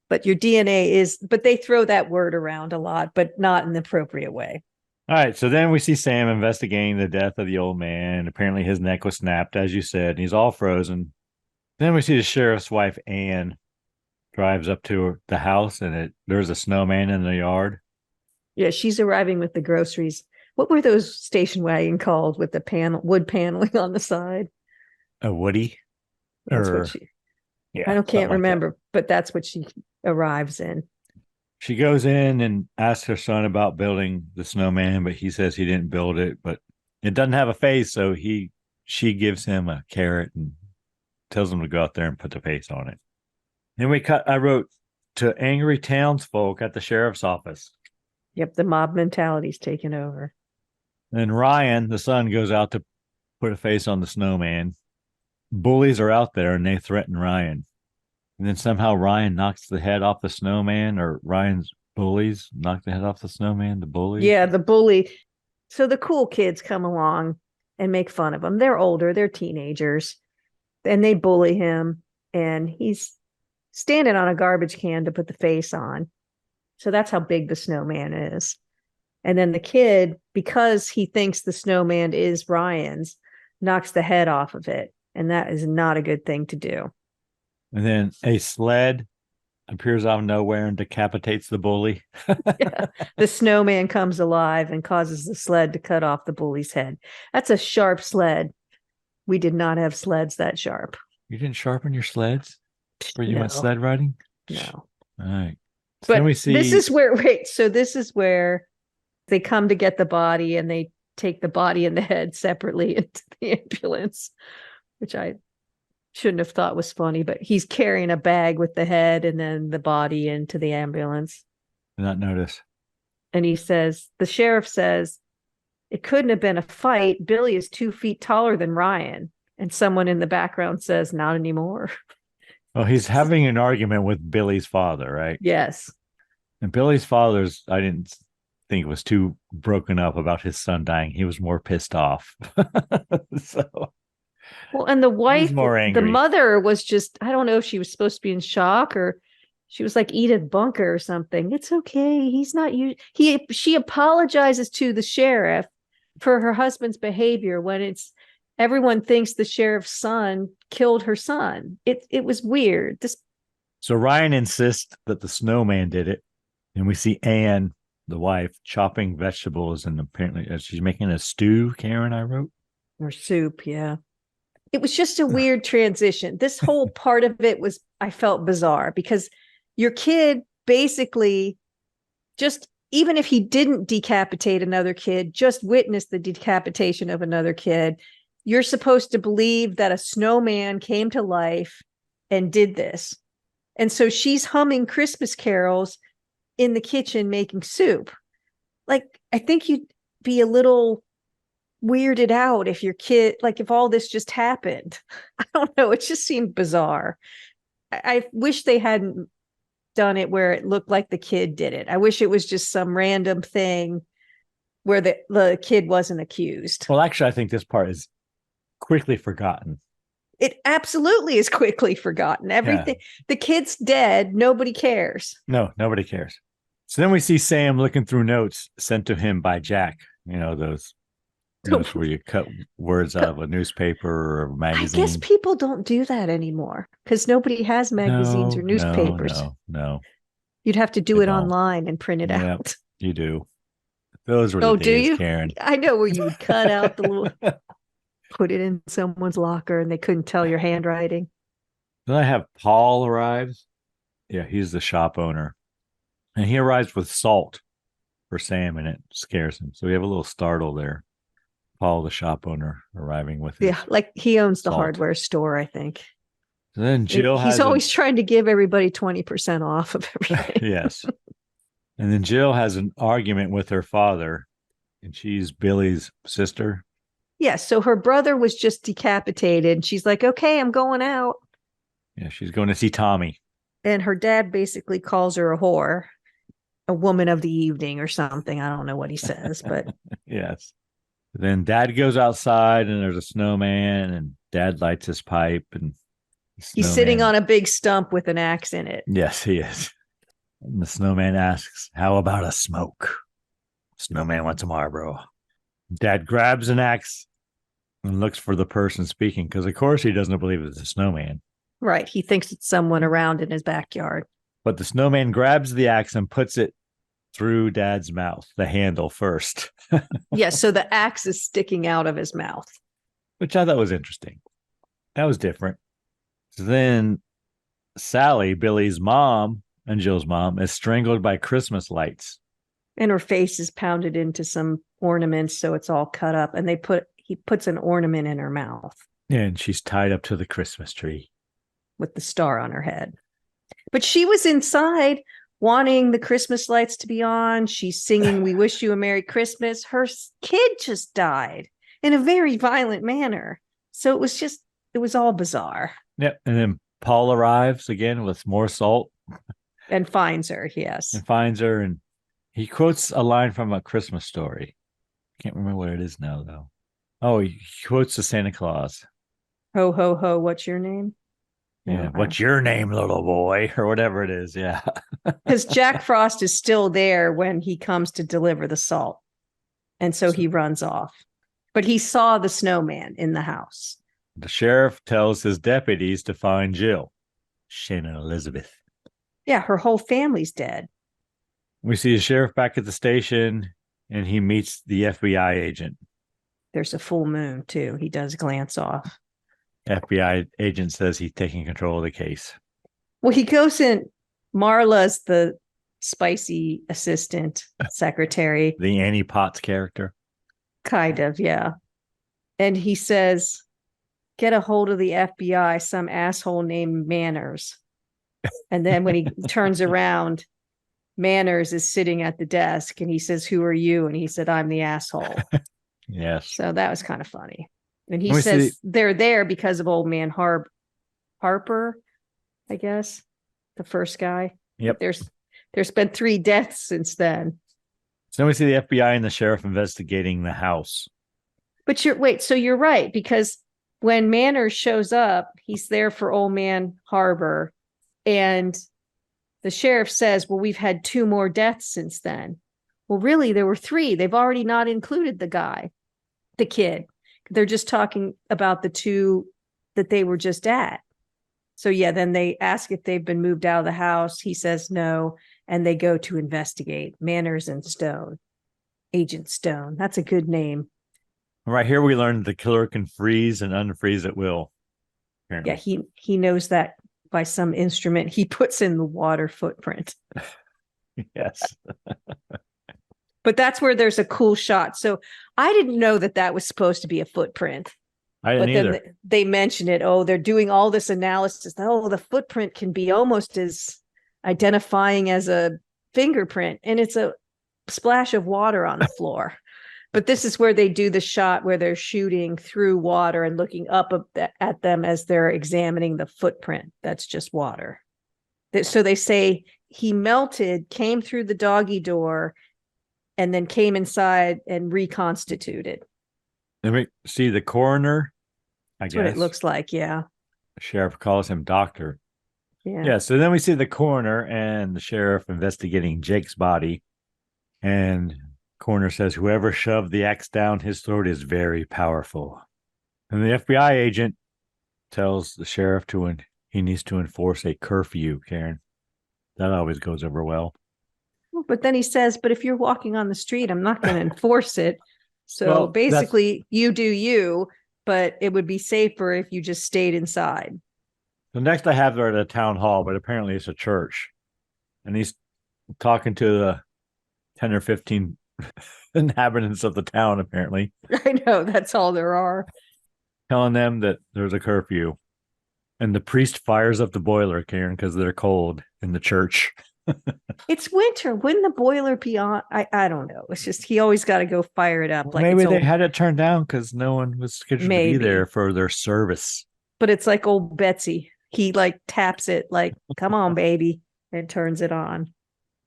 But your DNA is, but they throw that word around a lot, but not in the appropriate way. All right, so then we see Sam investigating the death of the old man. Apparently his neck was snapped, as you said, and he's all frozen. Then we see the sheriff's wife, Anne, drives up to the house, and there's a snowman in the yard. Yeah, she's arriving with the groceries. What were those station wagon called with the wood paneling on the side? A Woody? That's what she... Yeah, I can't remember, like but that's what she arrives in. She goes in and asks her son about building the snowman, but he says he didn't build it, but it doesn't have a face, so she gives him a carrot and tells him to go out there and put the face on it. Then I wrote to angry townsfolk at the sheriff's office. Yep, the mob mentality's taken over. Then Ryan, the son, goes out to put a face on the snowman. Bullies are out there and they threaten Ryan. And then somehow Ryan knocks the head off the snowman, or Ryan's bullies knock the head off the snowman, the bullies. Yeah, the bully. So the cool kids come along and make fun of him. They're older, they're teenagers, and they bully him. And he's standing on a garbage can to put the face on. So that's how big the snowman is. And then the kid, because he thinks the snowman is Ryan's, knocks the head off of it. And that is not a good thing to do. And then a sled appears out of nowhere and decapitates the bully. Yeah. The snowman comes alive and causes the sled to cut off the bully's head. That's a sharp sled. We did not have sleds that sharp. You didn't sharpen your sleds where you No. went sled riding? No. All right. So but then we see... this is where they come to get the body, and they take the body and the head separately into the ambulance, which I shouldn't have thought was funny, but he's carrying a bag with the head and then the body into the ambulance. Did not notice. And the sheriff says, it couldn't have been a fight. Billy is 2 feet taller than Ryan. And someone in the background says, not anymore. Oh, he's having an argument with Billy's father, right? Yes. And Billy's I didn't think was too broken up about his son dying. He was more pissed off. Well, and the wife, more angry. The mother was just, I don't know if she was supposed to be in shock, or she was like Edith Bunker or something. It's okay. He's not you. She apologizes to the sheriff for her husband's behavior when everyone thinks the sheriff's son killed her son. It was weird. So Ryan insists that the snowman did it. And we see Anne, the wife, chopping vegetables, and apparently she's making a stew, Karen, I wrote. Or soup, yeah. It was just a weird transition. This whole part of it I felt bizarre, because your kid basically just, even if he didn't decapitate another kid, just witnessed the decapitation of another kid. You're supposed to believe that a snowman came to life and did this. And so she's humming Christmas carols in the kitchen making soup. Like, I think you'd be a little weirded out if your kid, like if all this just happened. I don't know. It just seemed bizarre. I wish they hadn't done it where it looked like the kid did it. I wish it was just some random thing where the kid wasn't accused. Well, actually, I think this part is quickly forgotten. It absolutely is quickly forgotten. Everything. Yeah. The kid's dead. Nobody cares. No, nobody cares. So then we see Sam looking through notes sent to him by Jack. You know, those notes where you cut words out of a newspaper or a magazine. I guess people don't do that anymore because nobody has magazines or newspapers. No. You'd have to do it online and print it out. You do. Those were the days, do you? Karen. I know, where you would cut out the little, put it in someone's locker and they couldn't tell your handwriting. Then I have Paul arrives. Yeah, he's the shop owner. And he arrives with salt for Sam, and it scares him. So we have a little startle there. Paul, the shop owner, arriving with his like he owns the salt. Hardware store, I think. So then Jill he's always trying to give everybody 20% off of everything. Yes. And then Jill has an argument with her father. And she's Billy's sister. Yeah, so her brother was just decapitated. And she's like, okay, I'm going out. Yeah, she's going to see Tommy. And her dad basically calls her a whore, a woman of the evening or something. I don't know what he says, but Yes. Then Dad goes outside and there's a snowman, and Dad lights his pipe, and he's sitting on a big stump with an axe in it. Yes, he is. And the snowman asks, how about a smoke? Snowman wants a Marlboro. Dad grabs an axe and looks for the person speaking, because of course he doesn't believe it's a snowman. Right. He thinks it's someone around in his backyard. But the snowman grabs the axe and puts it through Dad's mouth, the handle first. Yeah, so the axe is sticking out of his mouth. Which I thought was interesting. That was different. So then Sally, Billy's mom and Jill's mom, is strangled by Christmas lights. And her face is pounded into some ornaments, so it's all cut up. And he puts an ornament in her mouth. And she's tied up to the Christmas tree with the star on her head. But she was inside wanting the Christmas lights to be on. She's singing, "We wish you a Merry Christmas." Her kid just died in a very violent manner. So it was all bizarre. Yep. And then Paul arrives again with more salt. And finds her, yes. And finds her, and he quotes a line from A Christmas Story. Can't remember what it is now, though. Oh, he quotes the Santa Claus. Ho, ho, ho, what's your name? Yeah, what's your name, little boy? Or whatever it is, yeah. Because Jack Frost is still there when he comes to deliver the salt. And so he runs off. But he saw the snowman in the house. The sheriff tells his deputies to find Jill, Shannon Elizabeth. Yeah, her whole family's dead. We see the sheriff back at the station, and he meets the FBI agent. There's a full moon, too. He does glance off. FBI agent says he's taking control of the case. Well, he goes in. Marla's the spicy assistant secretary. The Annie Potts character. Kind of, yeah. And he says, get a hold of the FBI, some asshole named Manners. And then when he turns around, Manners is sitting at the desk and he says, who are you? And he said, I'm the asshole. Yes. So that was kind of funny. And he says they're there because of old man Harper, I guess, the first guy. Yep. There's been 3 deaths since then. So then we see the FBI and the sheriff investigating the house. But so you're right, because when Manners shows up, he's there for old man Harbor, and the sheriff says, well, we've had 2 more deaths since then. Well, really, there were 3. They've already not included the kid. They're just talking about the 2 that they were just at. So, yeah, then they ask if they've been moved out of the house. He says no, and they go to investigate. Manners and Stone. Agent Stone. That's a good name. Right here we learn the killer can freeze and unfreeze at will. Apparently. Yeah, he knows that by some instrument he puts in the water footprint. Yes. But that's where there's a cool shot. So I didn't know that was supposed to be a footprint. I didn't either. Then they mention it. Oh, they're doing all this analysis. Oh, the footprint can be almost as identifying as a fingerprint. And it's a splash of water on the floor. But this is where they do the shot where they're shooting through water and looking up at them as they're examining the footprint. That's just water. So they say he melted, came through the doggy door, and then came inside and reconstituted. Then we see the coroner, That's what it looks like, yeah. The sheriff calls him doctor. Yeah. So then we see the coroner and the sheriff investigating Jake's body. And coroner says whoever shoved the axe down his throat is very powerful. And the FBI agent tells the sheriff he needs to enforce a curfew, Karen. That always goes over well. But then he says, but if you're walking on the street, I'm not going to enforce it. So basically, you do you, but it would be safer if you just stayed inside. So next I have her at a town hall, but apparently it's a church. And he's talking to the 10 or 15 inhabitants of the town, apparently. I know, that's all there are. Telling them that there's a curfew. And the priest fires up the boiler, Karen, because they're cold in the church. It's winter. Wouldn't the boiler be on? I don't know. It's just he always got to go fire it up. Well, Like maybe it's they old, had it turned down because no one was scheduled to be there for their service. but it's like old Betsy. He like taps it like, come on, baby, and turns it on.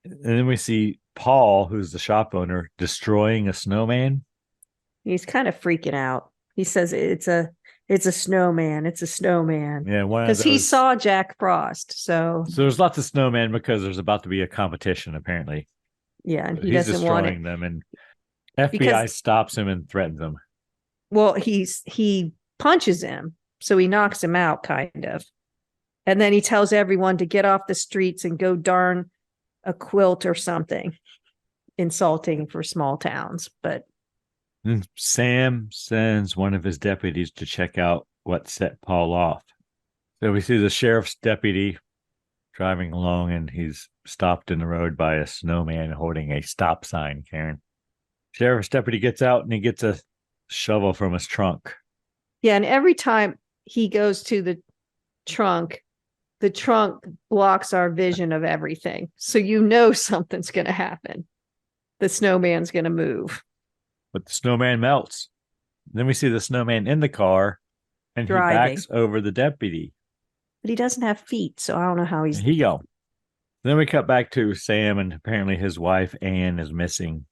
And then we see Paul, who's the shop owner, destroying a snowman. He's kind of freaking out. He says it's a snowman. It's a snowman. Yeah, because he saw Jack Frost. So there's lots of snowmen because there's about to be a competition, apparently. Yeah, and he he's doesn't want destroying them, and FBI stops him and threatens him. Well, he punches him, so he knocks him out, kind of. And then he tells everyone to get off the streets and go darn a quilt or something. Insulting for small towns, but and Sam sends one of his deputies to check out what set Paul off. So we see the sheriff's deputy driving along, and he's stopped in the road by a snowman holding a stop sign, Karen. Sheriff's deputy gets out and he gets a shovel from his trunk. Yeah, and every time he goes to the trunk blocks our vision of everything. So you know something's going to happen. The snowman's going to move. But the snowman melts. Then we see the snowman in the car, and driving. He backs over the deputy. But he doesn't have feet, so I don't know how he's... He go. Then we cut back to Sam, and apparently his wife, Anne, is missing.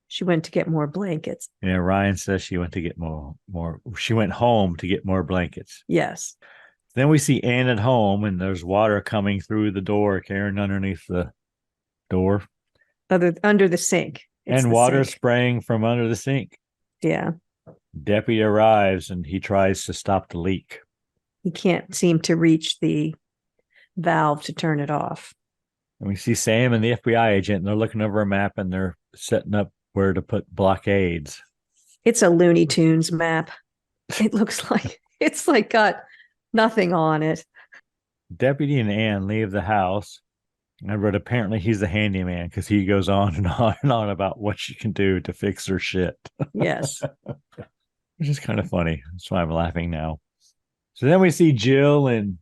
She went to get more blankets. Yeah, Ryan says she went to get more. She went home to get more blankets. Yes. Then we see Anne at home, and there's water coming through the door, Karen, underneath the door. Under the sink. And water spraying from under the sink. Yeah. Deputy arrives, and he tries to stop the leak. He can't seem to reach the valve to turn it off. And we see Sam and the FBI agent, and they're looking over a map, and they're setting up where to put blockades. It's a Looney Tunes map. It looks like it's like got nothing on it. Deputy and Ann leave the house. I read apparently he's the handyman because he goes on and on and on about what she can do to fix her shit. Yes. Which is kind of funny. That's why I'm laughing now. So then we see Jill and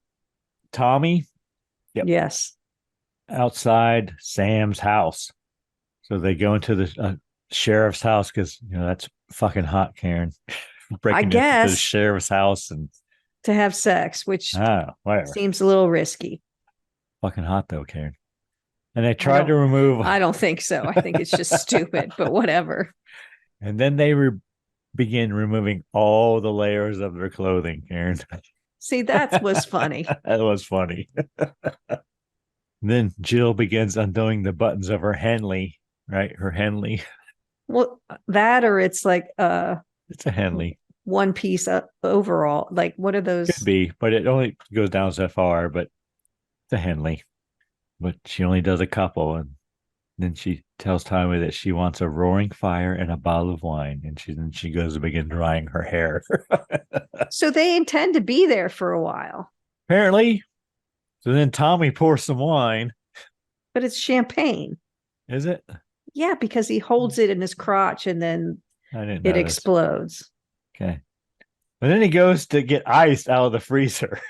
Tommy. Yep. Yes. Outside Sam's house. So they go into the sheriff's house because, that's fucking hot, Karen. Breaking into the sheriff's house and to have sex, which seems a little risky. Fucking hot though, Karen. And they tried to remove. I don't think so. I think it's just stupid, but whatever. And then they begin removing all the layers of their clothing, Karen. See, that was funny. That was funny. Then Jill begins undoing the buttons of her Henley, right? Her Henley. Well, that or it's like it's a Henley. One piece overall. Like, what are those? Could be, but it only goes down so far, but it's a Henley. But she only does a couple, and then she tells Tommy that she wants a roaring fire and a bottle of wine, and then she goes to begin drying her hair. So they intend to be there for a while. Apparently. So then Tommy pours some wine. But it's champagne. Is it? Yeah, because he holds it in his crotch and then it explodes. Okay. And then he goes to get ice out of the freezer.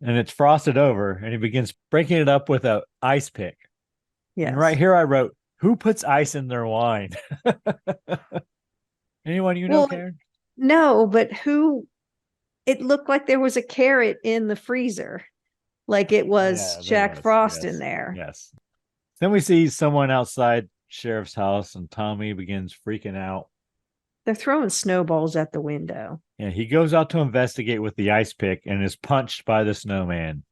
And it's frosted over, and he begins breaking it up with an ice pick. Yes. And right here I wrote, who puts ice in their wine? Anyone know, Karen? No, but who? It looked like there was a carrot in the freezer. Like it was Jack Frost in there. Yes. Then we see someone outside Sheriff's house, and Tommy begins freaking out. They're throwing snowballs at the window. Yeah, he goes out to investigate with the ice pick and is punched by the snowman.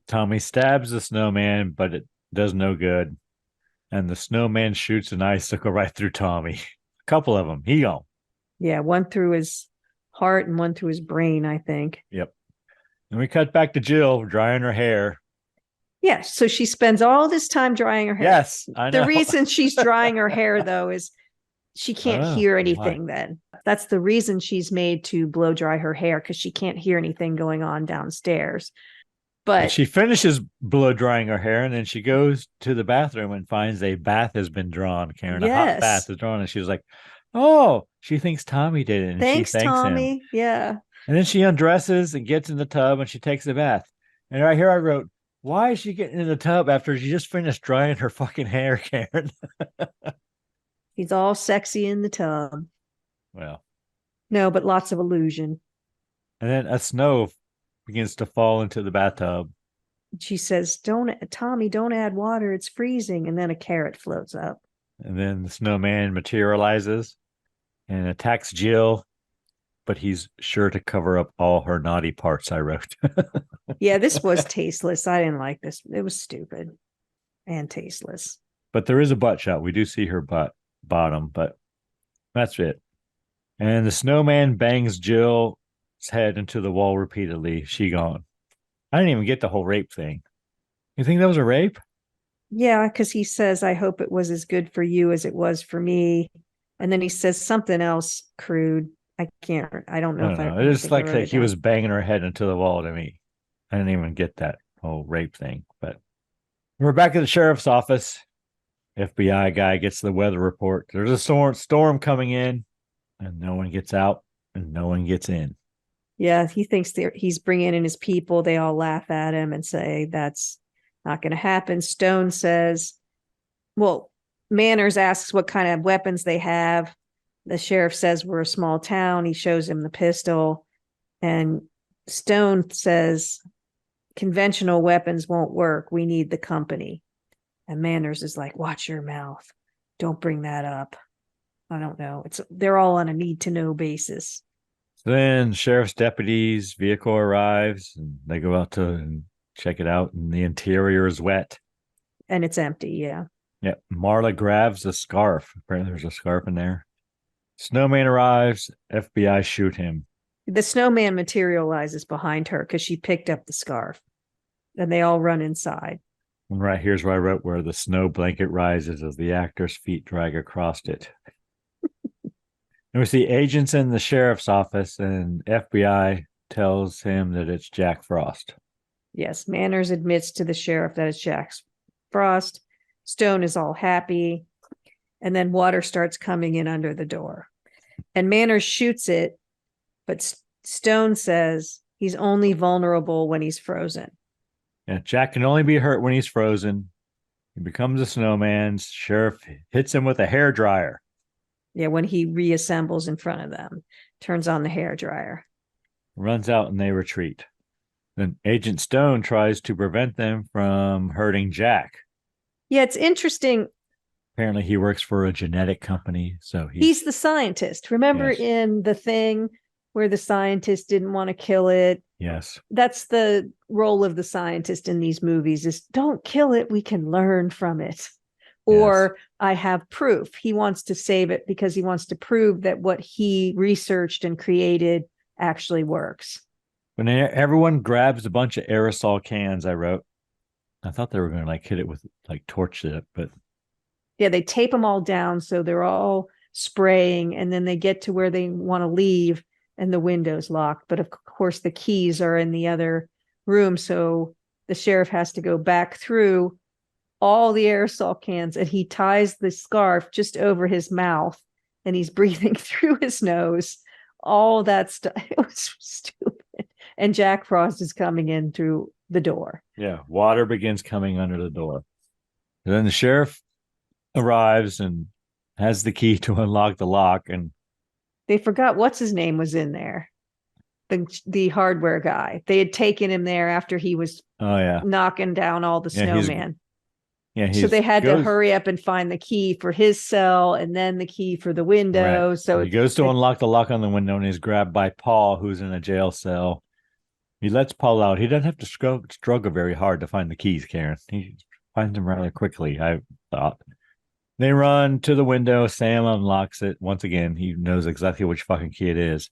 Tommy stabs the snowman, but it does no good. And the snowman shoots an icicle right through Tommy. A couple of them. He gone. Yeah, one through his heart and one through his brain, I think. Yep. And we cut back to Jill drying her hair. Yeah, so she spends all this time drying her hair. Yes, I know. The reason she's drying her hair, though, is she can't hear anything then. That's the reason she's made to blow dry her hair, because she can't hear anything going on downstairs. But she finishes blow drying her hair, and then she goes to the bathroom and finds a bath has been drawn, Karen. Yes. A hot bath is drawn, and she's like, oh, she thinks Tommy did it. And thanks, she thanks Tommy. him. Yeah. And then she undresses and gets in the tub, and she takes a bath. And right here I wrote, Why is she getting in the tub after she just finished drying her fucking hair, Karen? He's all sexy in the tub. Well, No, but lots of illusion. and then a snow begins to fall into the bathtub. She says, Tommy, don't add water. It's freezing. And then a carrot floats up. And then the snowman materializes and attacks Jill, but he's sure to cover up all her naughty parts, I wrote. Yeah, this was tasteless. I didn't like this. It was stupid and tasteless. But there is a butt shot. We do see her bottom, but that's it. And the snowman bangs Jill's head into the wall repeatedly. She gone. I didn't even get the whole rape thing. You think that was a rape? Yeah, because he says, I hope it was as good for you as it was for me. And then he says something else crude. I don't know. It's like that he was banging her head into the wall to me. I didn't even get that whole rape thing. But we're back at the sheriff's office. FBI guy gets the weather report. There's a storm coming in, and no one gets out, and no one gets in. Yeah, he thinks he's bringing in his people. They all laugh at him and say that's not going to happen. Stone says, well, Manners asks what kind of weapons they have. The sheriff says we're a small town. He shows him the pistol. And Stone says conventional weapons won't work. We need the company. And Manners is like, watch your mouth. Don't bring that up. I don't know. They're all on a need to know basis. So then sheriff's deputies' vehicle arrives and they go out to check it out, and the interior is wet. And it's empty, yeah. Yeah. Marla grabs a scarf. Apparently there's a scarf in there. Snowman arrives. FBI shoot him. The snowman materializes behind her because she picked up the scarf. And they all run inside. And right here's where I wrote where the snow blanket rises as the actor's feet drag across it. And we see agents in the sheriff's office, and FBI tells him that it's Jack Frost. Yes, Manners admits to the sheriff that it's Jack Frost. Stone is all happy. And then water starts coming in under the door. And Manners shoots it, but Stone says he's only vulnerable when he's frozen. Yeah, Jack can only be hurt when he's frozen. He becomes a snowman. Sheriff hits him with a hairdryer. Yeah, when he reassembles in front of them, turns on the hairdryer. Runs out and they retreat. Then Agent Stone tries to prevent them from hurting Jack. Yeah, it's interesting. Apparently he works for a genetic company. So he's the scientist. Remember in The Thing where the scientist didn't want to kill it? Yes. That's the role of the scientist in these movies is don't kill it. We can learn from it. Or I have proof. He wants to save it because he wants to prove that what he researched and created actually works. When everyone grabs a bunch of aerosol cans, I wrote, I thought they were going to hit it with torch it, but yeah, they tape them all down so they're all spraying, and then they get to where they want to leave and the window's locked. But of course the keys are in the other room, so the sheriff has to go back through all the aerosol cans, and he ties the scarf just over his mouth and he's breathing through his nose. All that stuff. It was stupid. And Jack Frost is coming in through the door. Yeah, water begins coming under the door. And then the sheriff arrives and has the key to unlock the lock, and they forgot what's his name was in there. The hardware guy. They had taken him there after he was knocking down all the snowman. So they had to hurry up and find the key for his cell and then the key for the window. Right. So he goes to unlock the lock on the window and he's grabbed by Paul, who's in a jail cell. He lets Paul out. He doesn't have to struggle very hard to find the keys, Karen. He finds them rather quickly, I thought. They run to the window. Sam unlocks it. Once again, he knows exactly which fucking key it is.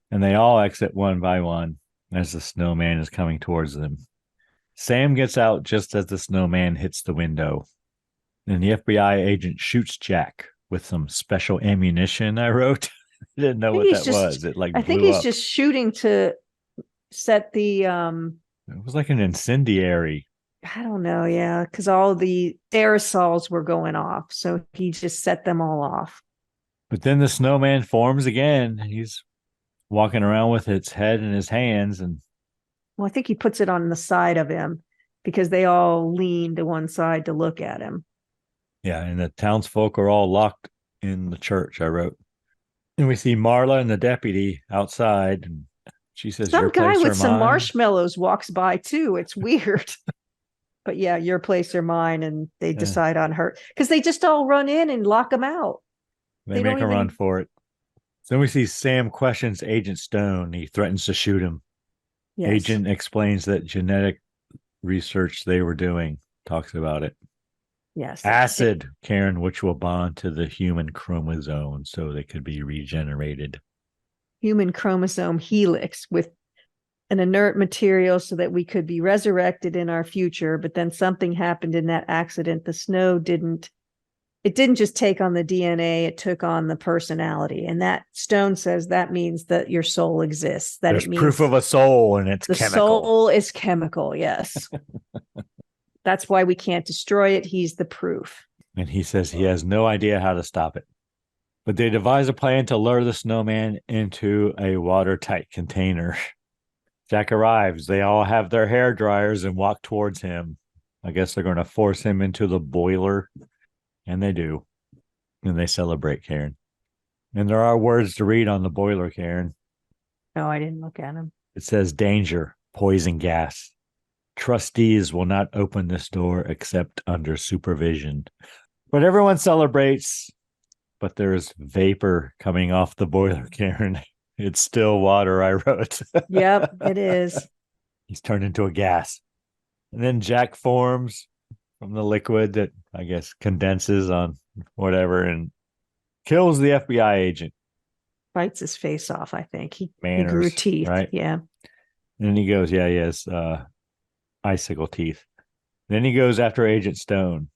And they all exit one by one as the snowman is coming towards them. Sam gets out just as the snowman hits the window. And the FBI agent shoots Jack with some special ammunition, I wrote. I didn't know what that was. It I think he's just shooting to set the... It was like an incendiary. I don't know, yeah, because all the aerosols were going off. So he just set them all off. But then the snowman forms again. He's walking around with its head in his hands and well, I think he puts it on the side of him because they all lean to one side to look at him. Yeah, and the townsfolk are all locked in the church, I wrote. And we see Marla and the deputy outside, and she says, Some your guy place or with some mine? marshmallows walks by too. It's weird. But yeah, your place or mine, and they decide on her because they just all run in and lock him out. They make a run for it. So then we see Sam questions Agent Stone. He threatens to shoot him. Yes. Agent explains that genetic research they were doing, talks about it. Yes. Acid, Karen, which will bond to the human chromosome so they could be regenerated. Human chromosome helix with an inert material so that we could be resurrected in our future. But then something happened in that accident. The snow didn't just take on the DNA, it took on the personality. And that Stone says that means that your soul exists. That There's it means proof of a soul and it's the chemical. Soul is chemical, yes. That's why we can't destroy it. He's the proof. And he says he has no idea how to stop it. But they devise a plan to lure the snowman into a watertight container. Jack arrives. They all have their hair dryers and walk towards him. I guess they're going to force him into the boiler. And they do. And they celebrate, Karen. And there are words to read on the boiler, Karen. No, I didn't look at them. It says danger, poison gas. Trustees will not open this door except under supervision. But everyone celebrates. But there's vapor coming off the boiler, Karen. It's still water, I wrote. Yep, it is. He's turned into a gas. And then Jack forms from the liquid that I guess condenses on whatever and kills the FBI agent. Bites his face off, I think. He grew teeth. Right? Yeah. And he goes, yeah, he has icicle teeth. Then he goes after Agent Stone.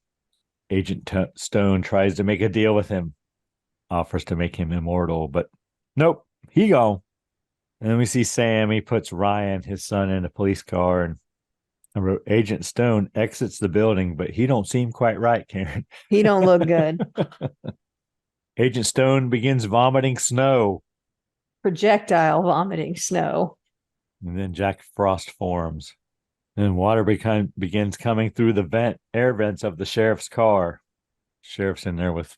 Agent Stone tries to make a deal with him. Offers to make him immortal, but nope. He gone. And then we see Sam. He puts Ryan, his son, in a police car. And I wrote, Agent Stone exits the building, but he don't seem quite right, Karen. He don't look good. Agent Stone begins vomiting snow. Projectile vomiting snow. And then Jack Frost forms. And then water begins coming through the air vents of the sheriff's car. Sheriff's in there with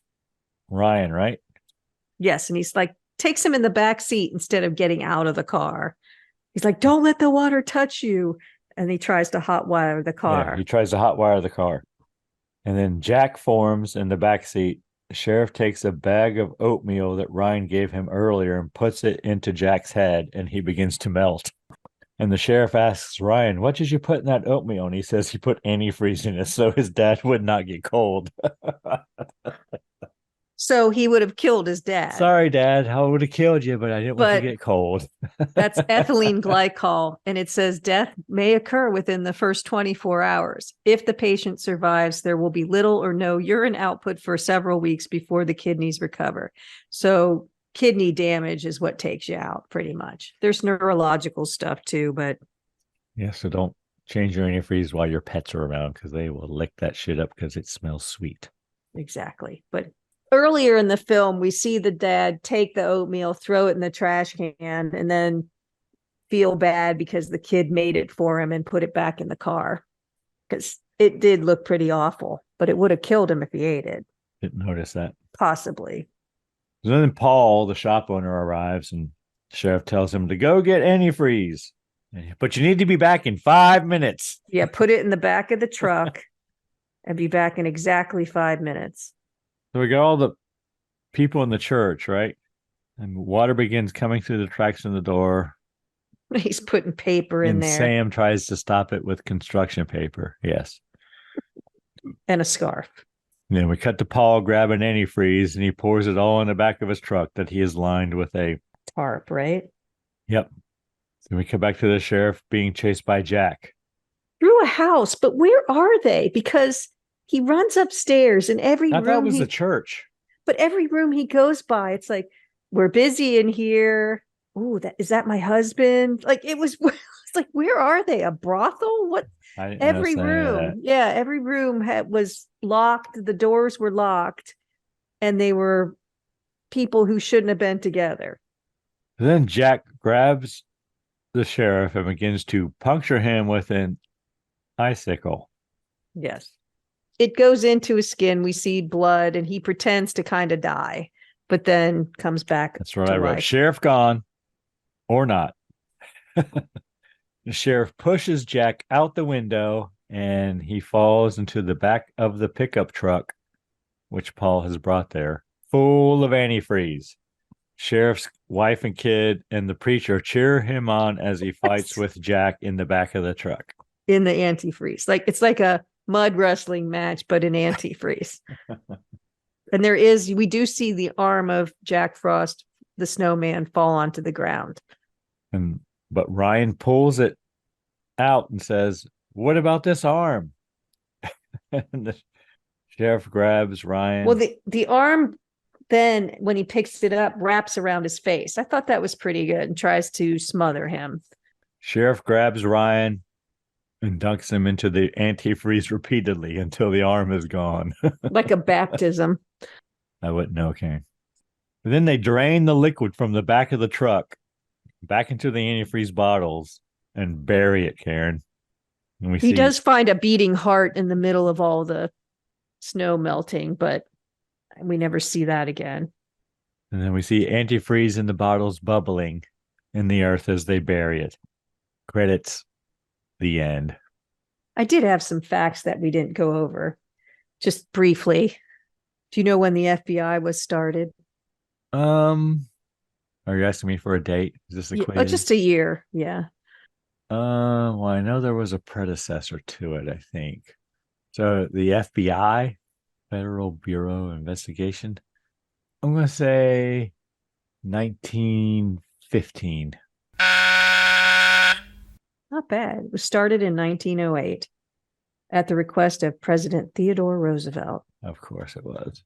Ryan, right? Yes, and he's like, takes him in the back seat instead of getting out of the car. He's like, don't let the water touch you. And he tries to hotwire the car. Yeah, he tries to hotwire the car. And then Jack forms in the back seat. The sheriff takes a bag of oatmeal that Ryan gave him earlier and puts it into Jack's head, and he begins to melt. And the sheriff asks Ryan, what did you put in that oatmeal? And he says he put antifreeze in it so his dad would not get cold. So he would have killed his dad. Sorry, Dad. I would have killed you, but I didn't want you to get cold. That's ethylene glycol. And it says death may occur within the first 24 hours. If the patient survives, there will be little or no urine output for several weeks before the kidneys recover. So kidney damage is what takes you out, pretty much. There's neurological stuff too, but. Yeah, so don't change your antifreeze while your pets are around because they will lick that shit up because it smells sweet. Exactly. But earlier in the film, we see the dad take the oatmeal, throw it in the trash can, and then feel bad because the kid made it for him and put it back in the car. Because it did look pretty awful, but it would have killed him if he ate it. Didn't notice that. Possibly. So then Paul, the shop owner, arrives and the sheriff tells him to go get antifreeze. But you need to be back in 5 minutes. Yeah, put it in the back of the truck and be back in exactly 5 minutes. So we got all the people in the church, right? And water begins coming through the cracks in the door. He's putting paper in there. Sam tries to stop it with construction paper. Yes. And a scarf. And then we cut to Paul grabbing antifreeze, and he pours it all in the back of his truck that he is lined with a tarp, right? Yep. So we come back to the sheriff being chased by Jack. Through a house, but where are they? Because he runs upstairs and every room. I thought it was the church. But every room he goes by, it's like, we're busy in here. Oh, is that my husband? Like it's like, where are they? A brothel? What? Every room. Yeah, every room was locked. The doors were locked. And they were people who shouldn't have been together. Then Jack grabs the sheriff and begins to puncture him with an icicle. Yes. It goes into his skin. We see blood and he pretends to kind of die, but then comes back. That's what to I wrote. life. Sheriff gone or not. The sheriff pushes Jack out the window and he falls into the back of the pickup truck, which Paul has brought there, full of antifreeze. Sheriff's wife and kid and the preacher cheer him on as he fights with Jack in the back of the truck. In the antifreeze. Like it's like a mud wrestling match, but in antifreeze. And we do see the arm of Jack Frost, the snowman, fall onto the ground. But Ryan pulls it out and says, "What about this arm?" And the sheriff grabs Ryan. Well, the arm then, when he picks it up, wraps around his face. I thought that was pretty good and tries to smother him. Sheriff grabs Ryan and dunks him into the antifreeze repeatedly until the arm is gone. Like a baptism. I wouldn't know, Karen. Then they drain the liquid from the back of the truck back into the antifreeze bottles and bury it, Karen. And he does find a beating heart in the middle of all the snow melting, but we never see that again. And then we see antifreeze in the bottles bubbling in the earth as they bury it. Credits. The end. I did have some facts that we didn't go over. Just briefly. Do you know when the FBI was started? Are you asking me for a date? Is this a quiz? Just a year, yeah. Well, I know there was a predecessor to it, I think. So the FBI, Federal Bureau of Investigation, I'm going to say 1915. Not bad. It was started in 1908 at the request of President Theodore Roosevelt. Of course it was.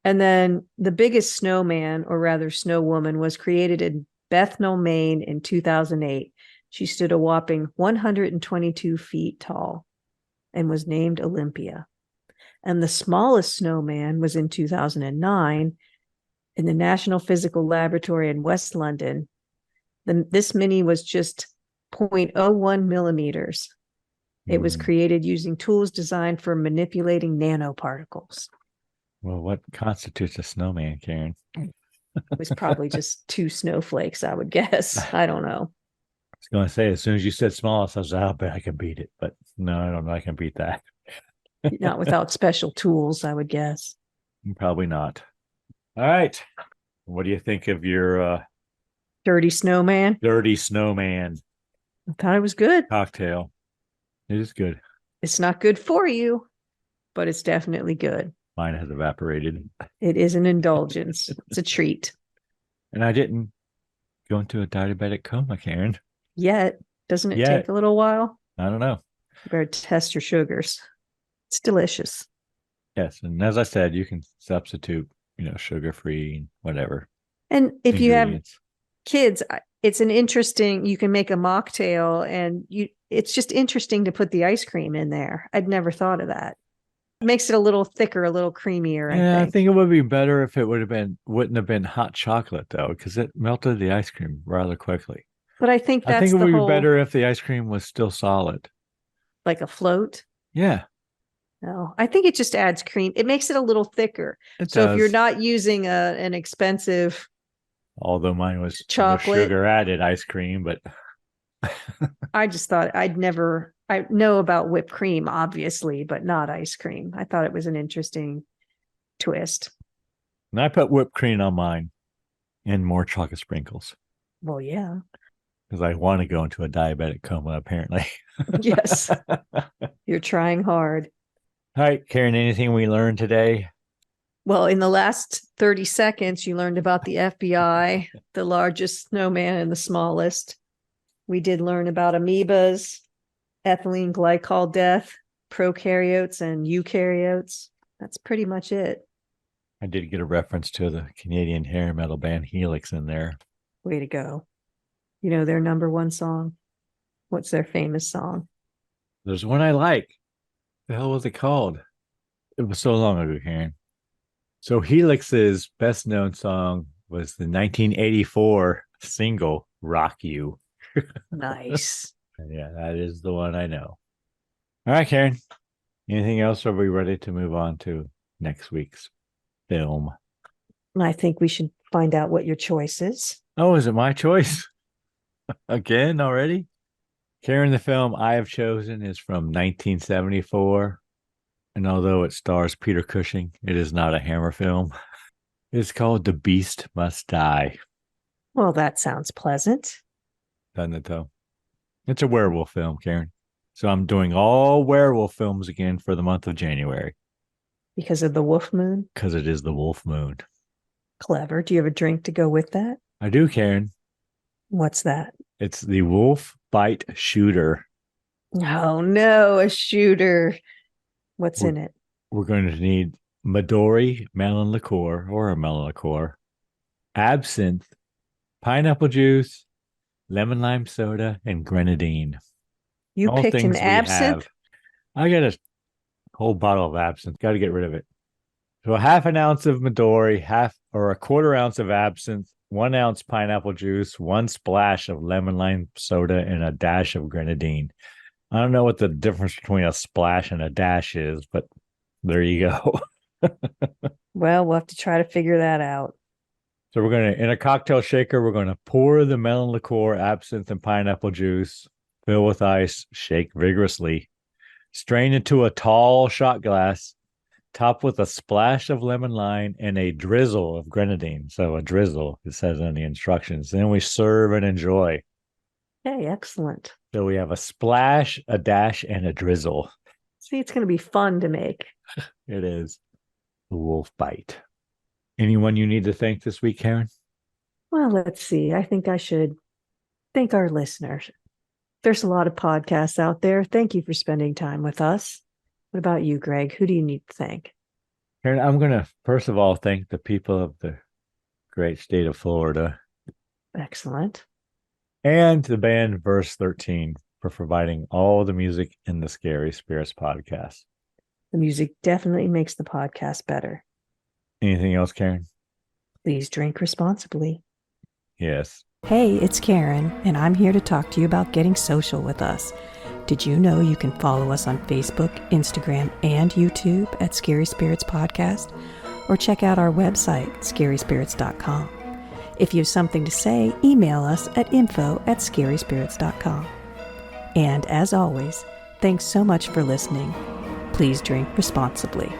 And then the biggest snowman, or rather snow woman, was created in Bethnal, Maine in 2008. She stood a whopping 122 feet tall and was named Olympia. And the smallest snowman was in 2009 in the National Physical Laboratory in West London. This mini was just 0.01 millimeters. It was created using tools designed for manipulating nanoparticles. Well, what constitutes a snowman, Karen? It was probably just 2 snowflakes, I would guess. I don't know. I was going to say, as soon as you said smallest, I was like, I'll bet I can beat it. But no, I don't know I can beat that. Not without special tools, I would guess. Probably not. All right. What do you think of your Dirty Snowman? Dirty Snowman I thought it was good. cocktail? It is good. It's not good for you, but it's definitely good. Mine has evaporated. It is an indulgence. It's a treat. And I didn't go into a diabetic coma, Karen. Yet. Doesn't it take a little while? I don't know. You better test your sugars. It's delicious. Yes. And as I said, you can substitute, sugar-free, whatever. And if you have kids, it's an interesting, you can make a mocktail and it's just interesting to put the ice cream in there. I'd never thought of that. It makes it a little thicker, a little creamier. I think it would be better if it wouldn't have been hot chocolate though, because it melted the ice cream rather quickly. But I think it would be better if the ice cream was still solid. Like a float? Yeah. No, I think it just adds cream. It makes it a little thicker. If you're not using an expensive, although mine was chocolate sugar added ice cream, but I just thought I know about whipped cream, obviously, but not ice cream. I thought it was an interesting twist. And I put whipped cream on mine and more chocolate sprinkles. Well, yeah. Because I want to go into a diabetic coma, apparently. Yes. You're trying hard. All right, Karen, anything we learned today? Well, in the last 30 seconds, you learned about the FBI, the largest snowman and the smallest. We did learn about amoebas, ethylene glycol death, prokaryotes and eukaryotes. That's pretty much it. I did get a reference to the Canadian hair metal band Helix in there. Way to go. You know their number one song? What's their famous song? There's one I like. The hell was it called? It was so long ago, Karen. So Helix's best known song was the 1984 single Rock You. Nice. Yeah, that is the one I know. All right, Karen. Anything else? Or are we ready to move on to next week's film? I think we should find out what your choice is. Oh, is it my choice? Again already? Karen, the film I have chosen is from 1974. And although it stars Peter Cushing, it is not a Hammer film. It's called The Beast Must Die. Well, that sounds pleasant. Doesn't it, though? It's a werewolf film, Karen. So I'm doing all werewolf films again for the month of January. Because of the wolf moon? Because it is the wolf moon. Clever. Do you have a drink to go with that? I do, Karen. What's that? It's the Wolf Bite Shooter. Oh, no, a shooter. What's in it? We're going to need Midori melon liqueur or a melon liqueur, absinthe, pineapple juice, lemon lime soda, and grenadine. You All picked an things we absinthe? have. I got a whole bottle of absinthe. Got to get rid of it. So a half an ounce of Midori, a quarter ounce of absinthe, 1 ounce pineapple juice, 1 splash of lemon lime soda, and a dash of grenadine. I don't know what the difference between a splash and a dash is, but there you go. Well, we'll have to try to figure that out. So we're going to, in a cocktail shaker, we're going to pour the melon liqueur, absinthe, and pineapple juice, fill with ice, shake vigorously, strain into a tall shot glass, top with a splash of lemon lime and a drizzle of grenadine. So a drizzle, it says in the instructions. Then we serve and enjoy. Hey, excellent. So we have a splash, a dash, and a drizzle. See, it's going to be fun to make. It is. The Wolf Bite. Anyone you need to thank this week, Karen? Well, let's see. I think I should thank our listeners. There's a lot of podcasts out there. Thank you for spending time with us. What about you, Greg? Who do you need to thank? Karen, I'm going to, first of all, thank the people of the great state of Florida. Excellent. And the band Verse 13 for providing all the music in the Scary Spirits podcast. The music definitely makes the podcast better. Anything else, Karen? Please drink responsibly. Yes. Hey, it's Karen, and I'm here to talk to you about getting social with us. Did you know you can follow us on Facebook, Instagram, and YouTube at Scary Spirits Podcast? Or check out our website, scaryspirits.com. If you have something to say, email us at info@scaryspirits.com. And as always, thanks so much for listening. Please drink responsibly.